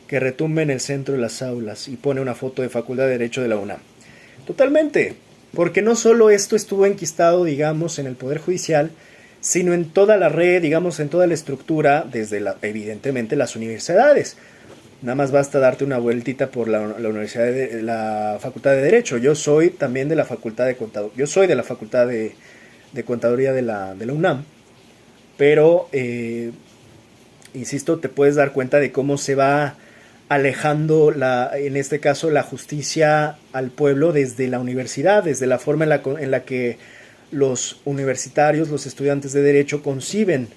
que retumbe en el centro de las aulas, y pone una foto de Facultad de Derecho de la UNAM. Totalmente, porque no solo esto estuvo enquistado, digamos, en el Poder Judicial, sino en toda la red, digamos, en toda la estructura, desde evidentemente las universidades. Nada más basta darte una vueltita por la universidad de la Facultad de Derecho. Yo soy también de la Facultad de Contaduría. Yo soy de la Facultad de Contaduría de la UNAM, pero insisto, te puedes dar cuenta de cómo se va alejando, en este caso, la justicia al pueblo desde la universidad, desde la forma en la que los universitarios, los estudiantes de derecho conciben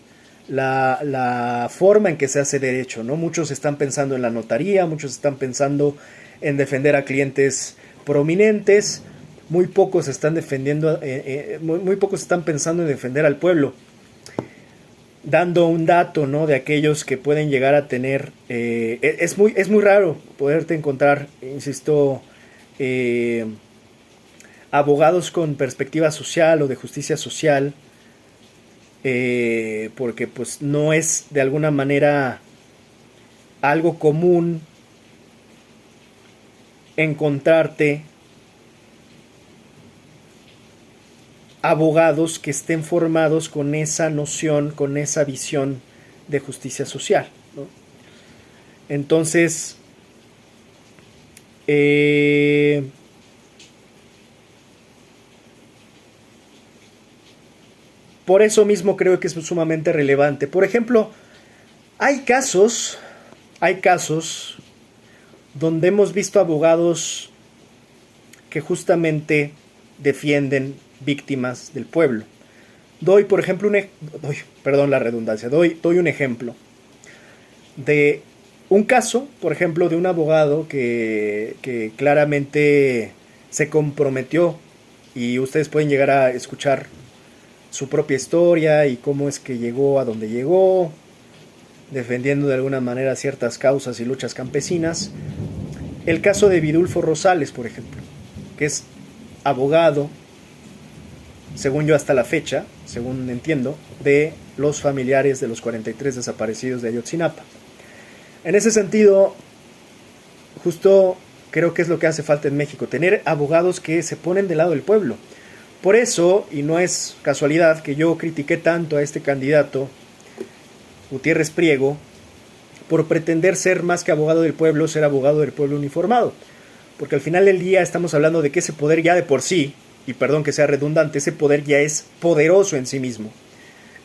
la forma en que se hace derecho, ¿no? Muchos están pensando en la notaría, muchos están pensando en defender a clientes prominentes, muy pocos están muy pocos están pensando en defender al pueblo. Dando un dato, ¿no?, de aquellos que pueden llegar a tener, es muy raro poderte encontrar, insisto, abogados con perspectiva social o de justicia social, porque pues no es de alguna manera algo común encontrarte abogados que estén formados con esa noción, con esa visión de justicia social, ¿no? Entonces, por eso mismo creo que es sumamente relevante. Por ejemplo, hay casos donde hemos visto abogados que justamente defienden víctimas del pueblo. Doy, por ejemplo, perdón la redundancia, doy un ejemplo de un caso, por ejemplo, de un abogado que claramente se comprometió, y ustedes pueden llegar a escuchar su propia historia y cómo es que llegó a donde llegó, defendiendo de alguna manera ciertas causas y luchas campesinas. El caso de Vidulfo Rosales, por ejemplo, que es abogado, según yo hasta la fecha, según entiendo, de los familiares de los 43 desaparecidos de Ayotzinapa. En ese sentido, justo creo que es lo que hace falta en México, tener abogados que se ponen del lado del pueblo. Por eso, y no es casualidad que yo critiqué tanto a este candidato, Gutiérrez Priego, por pretender ser más que abogado del pueblo, ser abogado del pueblo uniformado. Porque al final del día estamos hablando de que ese poder ya de por sí, y perdón que sea redundante, ese poder ya es poderoso en sí mismo.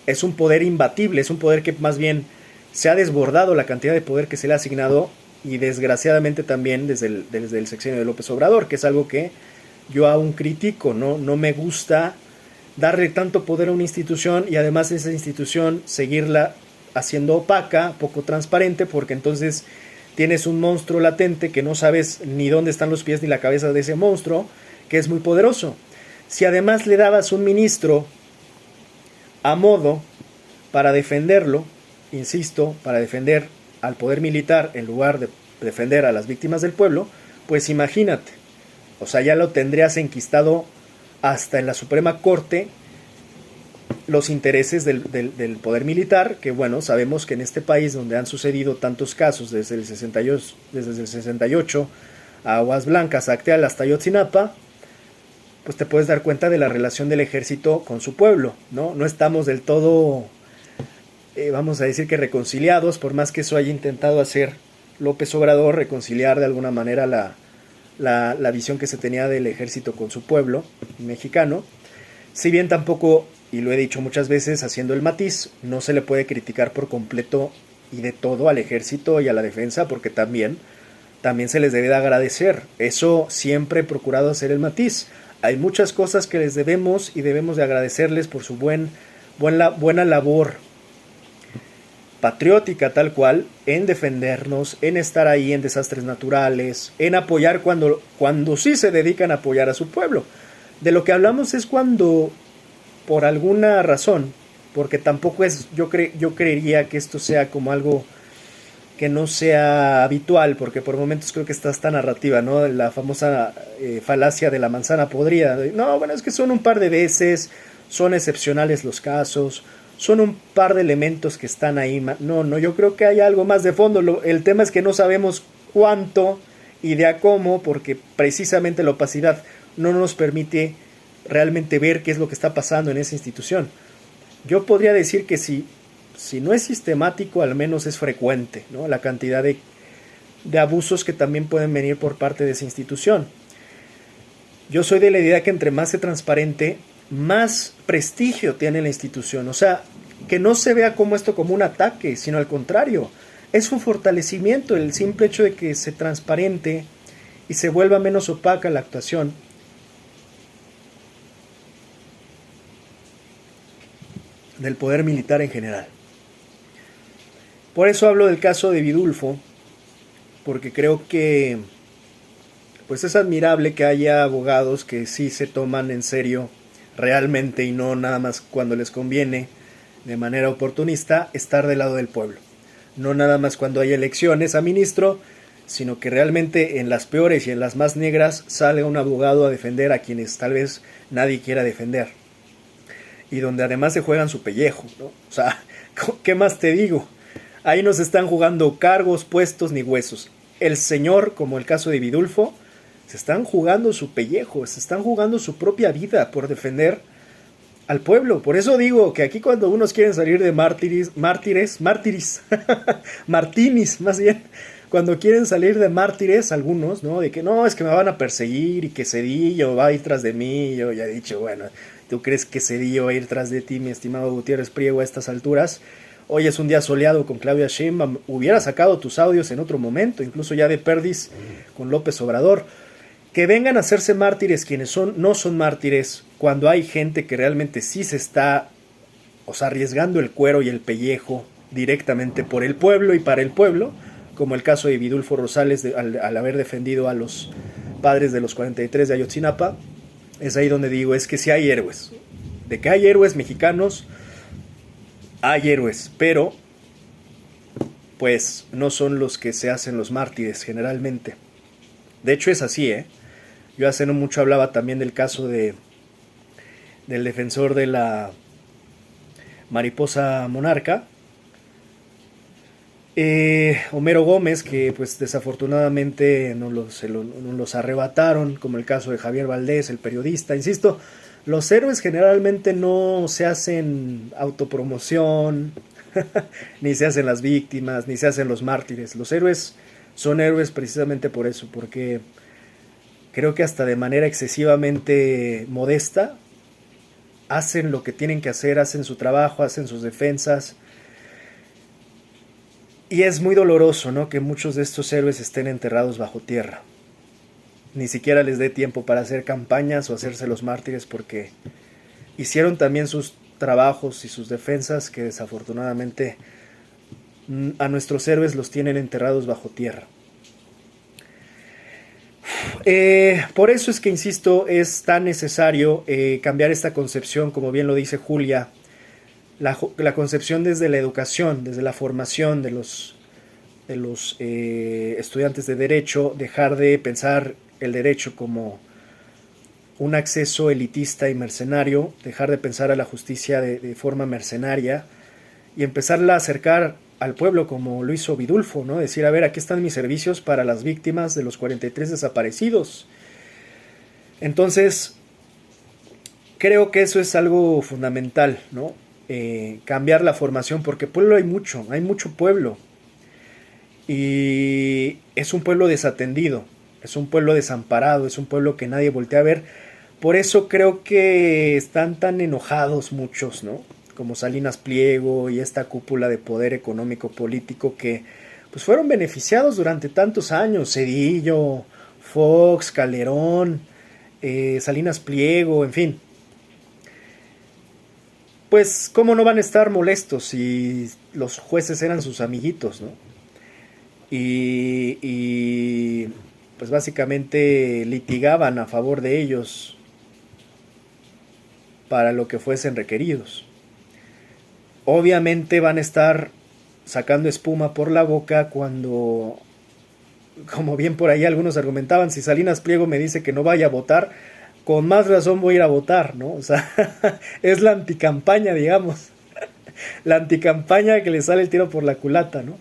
Es un poder imbatible, es un poder que más bien se ha desbordado la cantidad de poder que se le ha asignado, y desgraciadamente también desde el sexenio de López Obrador, que es algo que yo aún critico, ¿no? No me gusta darle tanto poder a una institución y además esa institución seguirla haciendo opaca, poco transparente, porque entonces tienes un monstruo latente que no sabes ni dónde están los pies ni la cabeza de ese monstruo, que es muy poderoso. Si además le dabas un ministro a modo para defenderlo, insisto, para defender al poder militar en lugar de defender a las víctimas del pueblo, pues imagínate, o sea, ya lo tendrías enquistado hasta en la Suprema Corte los intereses del poder militar, que bueno, sabemos que en este país donde han sucedido tantos casos desde el 68 a Aguas Blancas, Acteal hasta Ayotzinapa, pues te puedes dar cuenta de la relación del ejército con su pueblo, ¿no? No estamos del todo, vamos a decir que reconciliados, por más que eso haya intentado hacer López Obrador, reconciliar de alguna manera la visión que se tenía del ejército con su pueblo mexicano. Si bien tampoco, y lo he dicho muchas veces, haciendo el matiz, no se le puede criticar por completo y de todo al ejército y a la defensa, porque también se les debe de agradecer. Eso siempre he procurado hacer el matiz. Hay muchas cosas que les debemos y debemos de agradecerles por su buena labor patriótica tal cual, en defendernos, en estar ahí en desastres naturales, en apoyar cuando sí se dedican a apoyar a su pueblo. De lo que hablamos es cuando, por alguna razón, porque tampoco es, yo creería que esto sea como algo que no sea habitual, porque por momentos creo que está esta narrativa, ¿no? La famosa falacia de la manzana podrida. No, bueno, es que son un par de veces, son excepcionales los casos, son un par de elementos que están ahí. No, yo creo que hay algo más de fondo. El tema es que no sabemos cuánto y de a cómo, porque precisamente la opacidad no nos permite realmente ver qué es lo que está pasando en esa institución. Yo podría decir que si no es sistemático, al menos es frecuente, ¿no? La cantidad de abusos que también pueden venir por parte de esa institución. Yo soy de la idea que entre más se transparente, más prestigio tiene la institución. O sea, que no se vea como esto como un ataque, sino al contrario, es un fortalecimiento el simple hecho de que se transparente y se vuelva menos opaca la actuación. Del poder militar en general. Por eso hablo del caso de Vidulfo, porque creo que pues es admirable que haya abogados que sí se toman en serio realmente y no nada más cuando les conviene de manera oportunista estar del lado del pueblo. No nada más cuando hay elecciones a ministro, sino que realmente en las peores y en las más negras salga un abogado a defender a quienes tal vez nadie quiera defender. Y donde además se juegan su pellejo, ¿no? O sea, ¿qué más te digo? Ahí no se están jugando cargos, puestos ni huesos. El señor, como el caso de Vidulfo, se están jugando su pellejo, se están jugando su propia vida por defender al pueblo. Por eso digo que aquí cuando unos quieren salir de mártires, martinis más bien, cuando quieren salir de mártires algunos, ¿no? De que no, es que me van a perseguir y que Cedillo va a ir tras de mí. Yo ya he dicho, bueno, ¿tú crees que Cedillo va a ir tras de ti, mi estimado Gutiérrez Priego, a estas alturas? Hoy es un día soleado con Claudia Sheinbaum. Hubiera sacado tus audios en otro momento, incluso ya de perdiz con López Obrador. Que vengan a hacerse mártires quienes no son mártires, cuando hay gente que realmente sí se está, o sea, arriesgando el cuero y el pellejo directamente por el pueblo y para el pueblo, como el caso de Vidulfo Rosales al haber defendido a los padres de los 43 de Ayotzinapa. Es ahí donde digo, es que sí hay héroes. De que hay héroes mexicanos, hay héroes, pero pues no son los que se hacen los mártires generalmente. De hecho es así, ¿eh? Yo hace no mucho hablaba también del caso del defensor de la mariposa monarca, Homero Gómez, que pues desafortunadamente nos los arrebataron, como el caso de Javier Valdés, el periodista. Insisto, los héroes generalmente no se hacen autopromoción, ni se hacen las víctimas, ni se hacen los mártires. Los héroes son héroes precisamente por eso, porque creo que hasta de manera excesivamente modesta hacen lo que tienen que hacer, hacen su trabajo, hacen sus defensas. Y es muy doloroso, ¿no?, que muchos de estos héroes estén enterrados bajo tierra. Ni siquiera les dé tiempo para hacer campañas o hacerse los mártires, porque hicieron también sus trabajos y sus defensas que desafortunadamente a nuestros héroes los tienen enterrados bajo tierra. Por eso es que, insisto, es tan necesario cambiar esta concepción, como bien lo dice Julia, la concepción desde la educación, desde la formación de los estudiantes de derecho, dejar de pensar el derecho como un acceso elitista y mercenario, dejar de pensar a la justicia de forma mercenaria y empezarla a acercar al pueblo como lo hizo Vidulfo, ¿no? Decir, a ver, aquí están mis servicios para las víctimas de los 43 desaparecidos. Entonces, creo que eso es algo fundamental, ¿no? Cambiar la formación, porque pueblo hay mucho pueblo. Y es un pueblo desatendido, es un pueblo desamparado, es un pueblo que nadie voltea a ver, Por eso creo que están tan enojados muchos, ¿no? Como Salinas Pliego y esta cúpula de poder económico político que pues fueron beneficiados durante tantos años. Cedillo, Fox, Calderón, Salinas Pliego, en fin. Pues cómo no van a estar molestos si los jueces eran sus amiguitos, ¿no? Y pues básicamente litigaban a favor de ellos para lo que fuesen requeridos. Obviamente van a estar sacando espuma por la boca cuando, como bien por ahí algunos argumentaban, si Salinas Pliego me dice que no vaya a votar, con más razón voy a ir a votar, ¿no? O sea, es la anticampaña, digamos. La anticampaña que le sale el tiro por la culata, ¿no?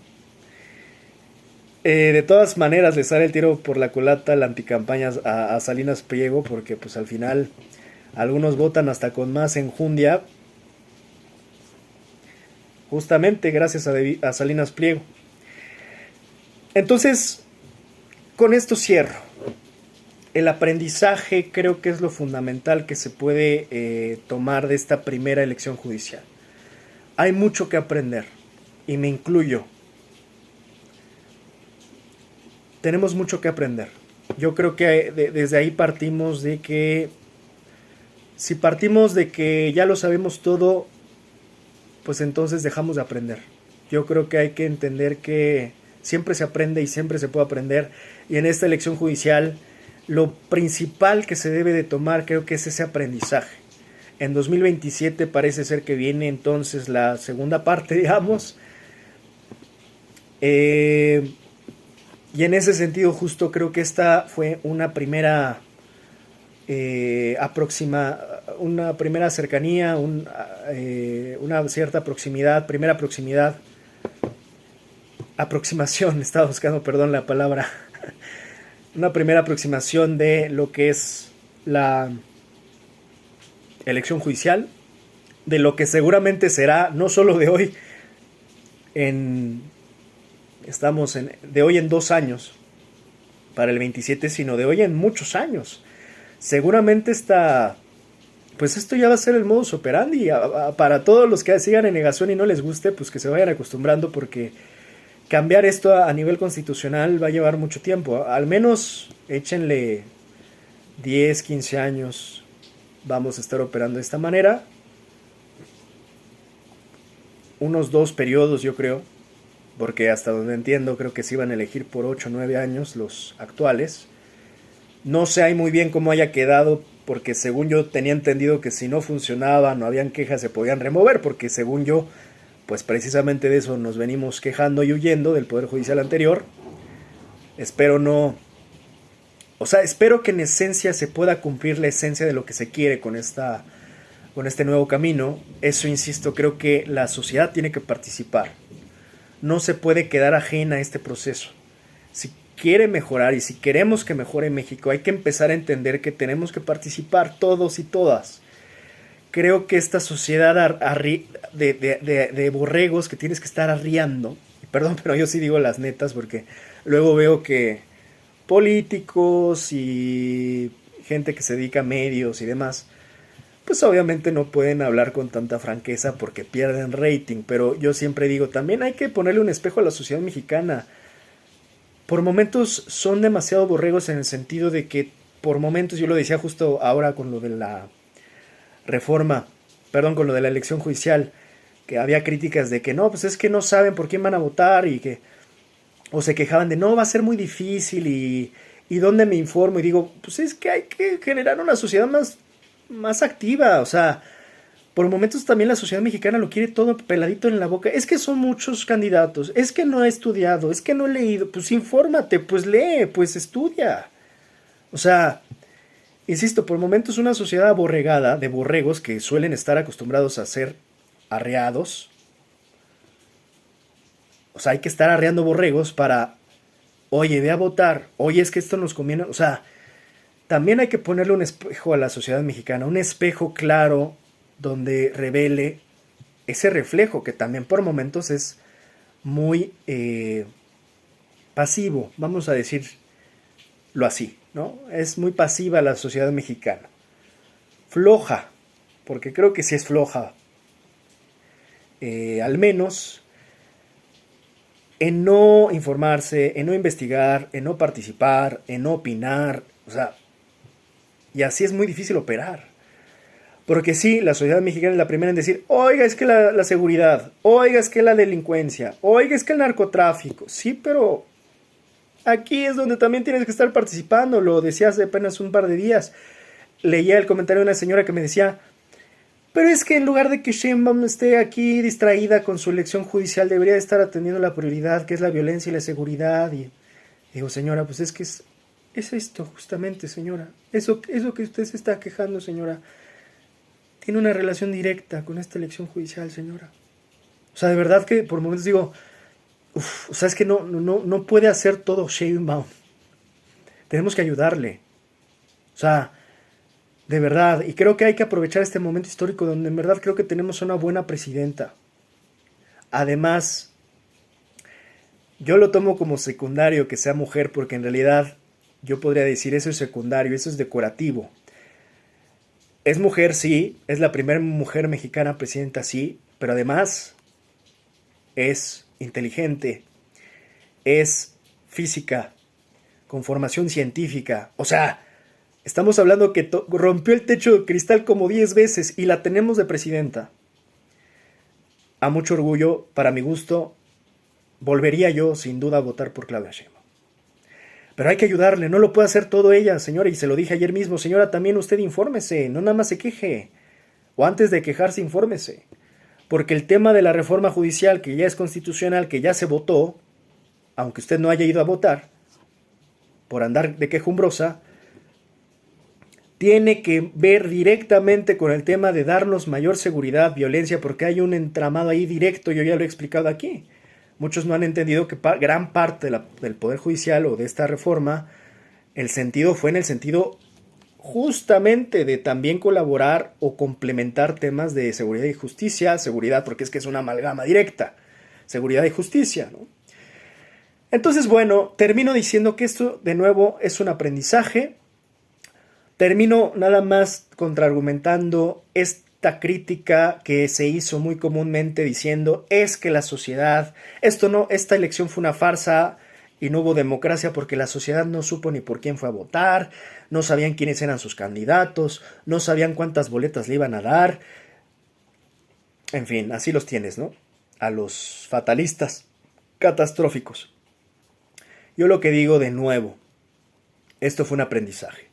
De todas maneras le sale el tiro por la culata la anticampaña a Salinas Pliego porque pues al final algunos votan hasta con más enjundia justamente gracias a Salinas Pliego. Entonces, con esto cierro. El aprendizaje creo que es lo fundamental que se puede tomar de esta primera elección judicial. Hay mucho que aprender, y me incluyo. Tenemos mucho que aprender. Yo creo que desde ahí partimos de que, si partimos de que ya lo sabemos todo, pues entonces dejamos de aprender. Yo creo que hay que entender que siempre se aprende y siempre se puede aprender. Y en esta elección judicial, lo principal que se debe de tomar creo que es ese aprendizaje. En 2027 parece ser que viene entonces la segunda parte, digamos. Y en ese sentido justo creo que esta fue una primera una primera cercanía, una cierta proximidad, primera proximidad, aproximación, estaba buscando, perdón, la palabra, una primera aproximación de lo que es la elección judicial, de lo que seguramente será, no solo de hoy, de hoy en 2 años, para el 27, sino de hoy en muchos años. Seguramente pues esto ya va a ser el modus operandi. Para todos los que sigan en negación y no les guste, pues que se vayan acostumbrando, porque cambiar esto a nivel constitucional va a llevar mucho tiempo. Al menos échenle 10, 15 años. Vamos a estar operando de esta manera. Unos 2 periodos, yo creo. Porque hasta donde entiendo, creo que se iban a elegir por 8 o 9 años los actuales. No sé ahí muy bien cómo haya quedado, porque según yo tenía entendido que si no funcionaba, no habían quejas, se podían remover, porque según yo, pues precisamente de eso nos venimos quejando y huyendo del Poder Judicial anterior. Espero que en esencia se pueda cumplir la esencia de lo que se quiere con este nuevo camino. Eso, insisto, creo que la sociedad tiene que participar. No se puede quedar ajena a este proceso. Si quiere mejorar y si queremos que mejore México, hay que empezar a entender que tenemos que participar todos y todas. Creo que esta sociedad de borregos que tienes que estar arriando, perdón, pero yo sí digo las netas porque luego veo que políticos y gente que se dedica a medios y demás, pues obviamente no pueden hablar con tanta franqueza porque pierden rating, pero yo siempre digo, también hay que ponerle un espejo a la sociedad mexicana. Por momentos son demasiado borregos en el sentido de que por momentos, yo lo decía justo ahora con lo de la con lo de la elección judicial, que había críticas de que no, pues es que no saben por quién van a votar o se quejaban de no, va a ser muy difícil y dónde me informo, y digo, pues es que hay que generar una sociedad más activa. O sea, por momentos también la sociedad mexicana lo quiere todo peladito en la boca. Es que son muchos candidatos, es que no he estudiado, es que no he leído. Pues infórmate, pues lee, pues estudia. O sea, insisto, por momentos una sociedad aborregada de borregos que suelen estar acostumbrados a ser arreados. O sea, hay que estar arreando borregos para, oye, ve a votar, oye, es que esto nos conviene. O sea, también hay que ponerle un espejo a la sociedad mexicana, un espejo claro donde revele ese reflejo que también por momentos es muy pasivo, vamos a decirlo así, ¿no? Es muy pasiva la sociedad mexicana. floja, porque creo que sí es floja, al menos en no informarse, en no investigar, en no participar, en no opinar, o sea, y así es muy difícil operar. Porque sí, la sociedad mexicana es la primera en decir, oiga, es que la seguridad, oiga, es que la delincuencia, oiga, es que el narcotráfico. Sí, pero aquí es donde también tienes que estar participando, lo decía hace apenas un par de días. Leía el comentario de una señora que me decía, pero es que en lugar de que Sheinbaum esté aquí distraída con su elección judicial, debería estar atendiendo la prioridad, que es la violencia y la seguridad. Y digo, señora, pues es que es esto justamente, señora. Eso que usted se está quejando, señora, tiene una relación directa con esta elección judicial, señora. O sea, de verdad que por momentos digo, o sea, es que no puede hacer todo Sheinbaum. Tenemos que ayudarle. O sea, de verdad, y creo que hay que aprovechar este momento histórico donde en verdad creo que tenemos una buena presidenta. Además, yo lo tomo como secundario que sea mujer, porque en realidad yo podría decir eso es secundario, eso es decorativo. Es mujer, sí, es la primera mujer mexicana presidenta, sí, pero además es inteligente, es física, con formación científica. O sea, estamos hablando que rompió el techo de cristal como 10 veces y la tenemos de presidenta. A mucho orgullo, para mi gusto, volvería yo sin duda a votar por Claudia Sheinbaum. Pero hay que ayudarle, no lo puede hacer todo ella, señora, y se lo dije ayer mismo, señora, también usted infórmese, no nada más se queje. O antes de quejarse, infórmese. Porque el tema de la reforma judicial, que ya es constitucional, que ya se votó, aunque usted no haya ido a votar, por andar de quejumbrosa, tiene que ver directamente con el tema de darnos mayor seguridad, violencia, porque hay un entramado ahí directo, yo ya lo he explicado aquí. Muchos no han entendido que gran parte del Poder Judicial o de esta reforma, el sentido fue en el sentido justamente de también colaborar o complementar temas de seguridad y justicia, seguridad porque es que es una amalgama directa, seguridad y justicia, ¿no? Entonces, bueno, termino diciendo que esto de nuevo es un aprendizaje. Termino nada más contraargumentando esta crítica que se hizo muy comúnmente diciendo es que la sociedad, esta elección fue una farsa y no hubo democracia porque la sociedad no supo ni por quién fue a votar, no sabían quiénes eran sus candidatos, no sabían cuántas boletas le iban a dar. En fin, así los tienes, ¿no? A los fatalistas catastróficos. Yo lo que digo de nuevo, esto fue un aprendizaje.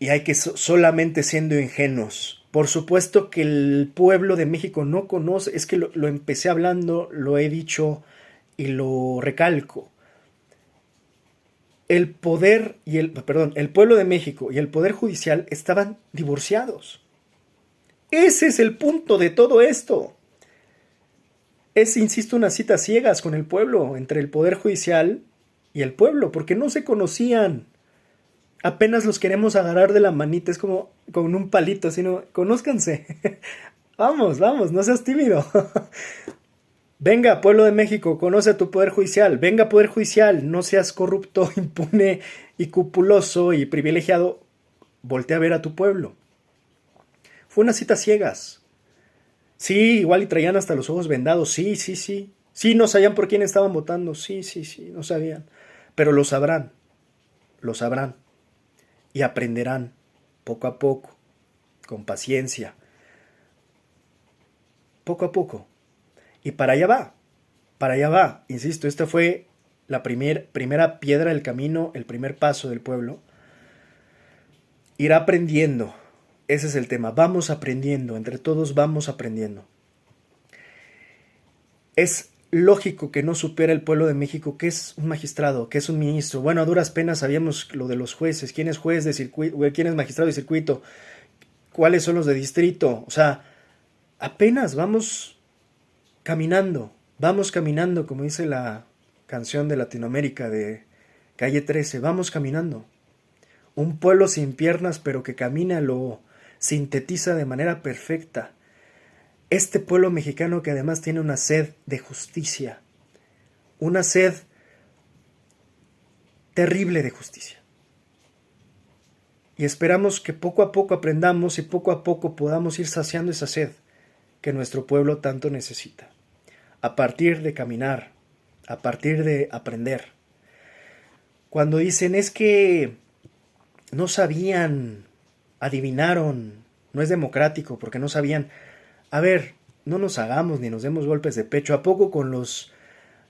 Y hay que solamente siendo ingenuos. Por supuesto que el pueblo de México no conoce, es que lo empecé hablando, lo he dicho y lo recalco. El pueblo de México y el poder judicial estaban divorciados. Ese es el punto de todo esto. Es, insisto, una cita ciegas con el pueblo, entre el poder judicial y el pueblo, porque no se conocían. Apenas los queremos agarrar de la manita, es como con un palito, sino conózcanse. Vamos, no seas tímido. Venga, pueblo de México, conoce a tu poder judicial. Venga, poder judicial, no seas corrupto, impune y cupuloso y privilegiado. Voltea a ver a tu pueblo. Fue una cita ciegas. Sí, igual y traían hasta los ojos vendados. Sí. Sí, no sabían por quién estaban votando. Sí, no sabían. Pero lo sabrán. Lo sabrán. Y aprenderán poco a poco, con paciencia. Poco a poco. Y para allá va. Insisto, esta fue la primera piedra del camino, el primer paso del pueblo. Irá aprendiendo. Ese es el tema. Vamos aprendiendo. Entre todos vamos aprendiendo. Es lógico que no supiera el pueblo de México qué es un magistrado, qué es un ministro. Bueno, a duras penas sabíamos lo de los jueces. ¿Quién es juez de circuito? ¿Quién es magistrado de circuito? ¿Cuáles son los de distrito? O sea, apenas vamos caminando, como dice la canción de Latinoamérica de Calle 13, vamos caminando. Un pueblo sin piernas pero que camina lo sintetiza de manera perfecta. Este pueblo mexicano que además tiene una sed de justicia, una sed terrible de justicia. Y esperamos que poco a poco aprendamos y poco a poco podamos ir saciando esa sed que nuestro pueblo tanto necesita. A partir de caminar, a partir de aprender. Cuando dicen es que no sabían, adivinaron, no es democrático porque no sabían. A ver, no nos hagamos ni nos demos golpes de pecho. ¿A poco con los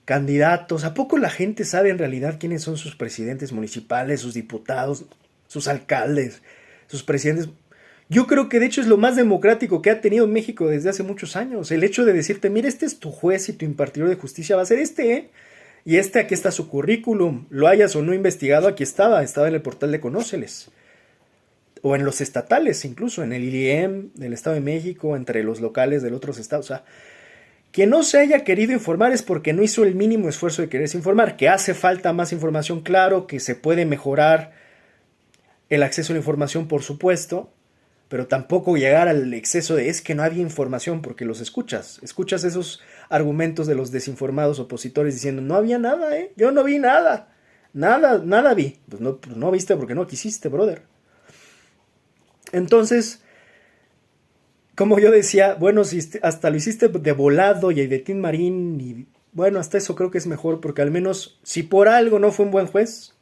candidatos? ¿A poco la gente sabe en realidad quiénes son sus presidentes municipales, sus diputados, sus alcaldes, sus presidentes? Yo creo que de hecho es lo más democrático que ha tenido México desde hace muchos años. El hecho de decirte, mira, este es tu juez y tu impartidor de justicia va a ser este, ¿eh? Y aquí está su currículum. Lo hayas o no investigado, aquí estaba en el portal de Conóceles. O en los estatales, incluso, en el IRIEM del Estado de México, entre los locales de otros estados. O sea, que no se haya querido informar es porque no hizo el mínimo esfuerzo de quererse informar. Que hace falta más información, claro, que se puede mejorar el acceso a la información, por supuesto, pero tampoco llegar al exceso de es que no había información, porque los escuchas esos argumentos de los desinformados opositores diciendo no había nada, yo no vi nada, nada vi. Pues no viste porque no quisiste, brother. Entonces, como yo decía, bueno, si hasta lo hiciste de volado y de Tin Marín, y bueno, hasta eso creo que es mejor, porque al menos si por algo no fue un buen juez,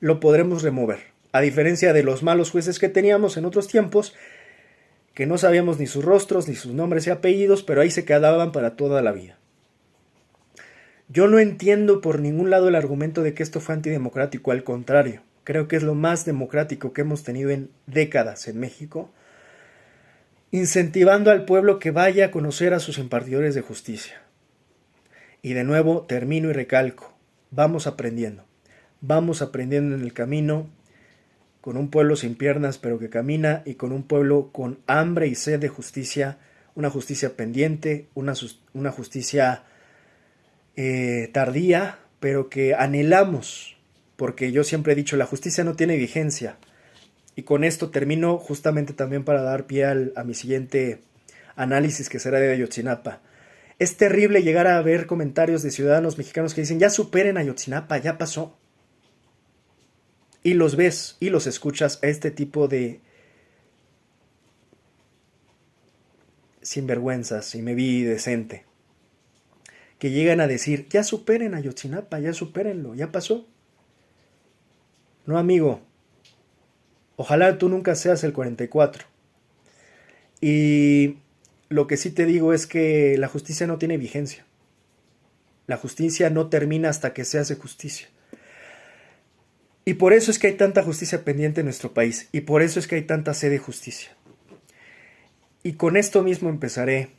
lo podremos remover. A diferencia de los malos jueces que teníamos en otros tiempos, que no sabíamos ni sus rostros, ni sus nombres y apellidos, pero ahí se quedaban para toda la vida. Yo no entiendo por ningún lado el argumento de que esto fue antidemocrático, al contrario, creo que es lo más democrático que hemos tenido en décadas en México, incentivando al pueblo que vaya a conocer a sus impartidores de justicia. Y de nuevo termino y recalco, vamos aprendiendo en el camino, con un pueblo sin piernas pero que camina, y con un pueblo con hambre y sed de justicia, una justicia pendiente, una justicia tardía, pero que anhelamos, porque yo siempre he dicho, la justicia no tiene vigencia. Y con esto termino justamente también para dar pie a mi siguiente análisis, que será de Ayotzinapa. Es terrible llegar a ver comentarios de ciudadanos mexicanos que dicen, ya superen Ayotzinapa, ya pasó. Y los ves y los escuchas a este tipo de sinvergüenzas, y me vi decente, que llegan a decir, ya superen Ayotzinapa, ya supérenlo, ya pasó. No, amigo, ojalá tú nunca seas el 44. Y lo que sí te digo es que la justicia no tiene vigencia. La justicia no termina hasta que se hace justicia. Y por eso es que hay tanta justicia pendiente en nuestro país. Y por eso es que hay tanta sed de justicia. Y con esto mismo empezaré.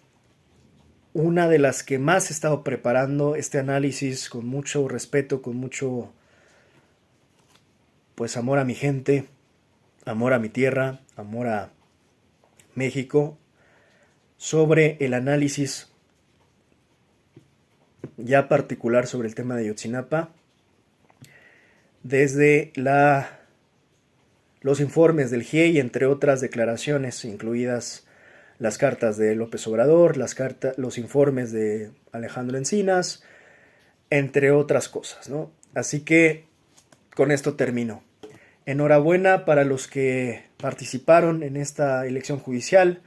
Una de las que más he estado preparando este análisis con mucho respeto, con mucho pues amor a mi gente, amor a mi tierra, amor a México, sobre el análisis ya particular sobre el tema de Ayotzinapa, desde los informes del GIEI, entre otras declaraciones, incluidas las cartas de López Obrador, los informes de Alejandro Encinas, entre otras cosas, ¿no? Así que con esto termino. Enhorabuena para los que participaron en esta elección judicial.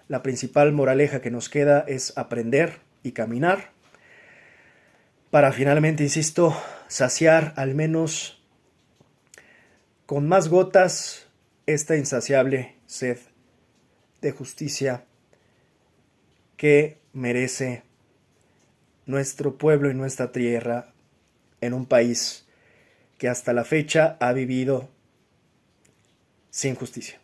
La principal moraleja que nos queda es aprender y caminar para finalmente, insisto, saciar al menos con más gotas esta insaciable sed de justicia que merece nuestro pueblo y nuestra tierra en un país que hasta la fecha ha vivido sin justicia.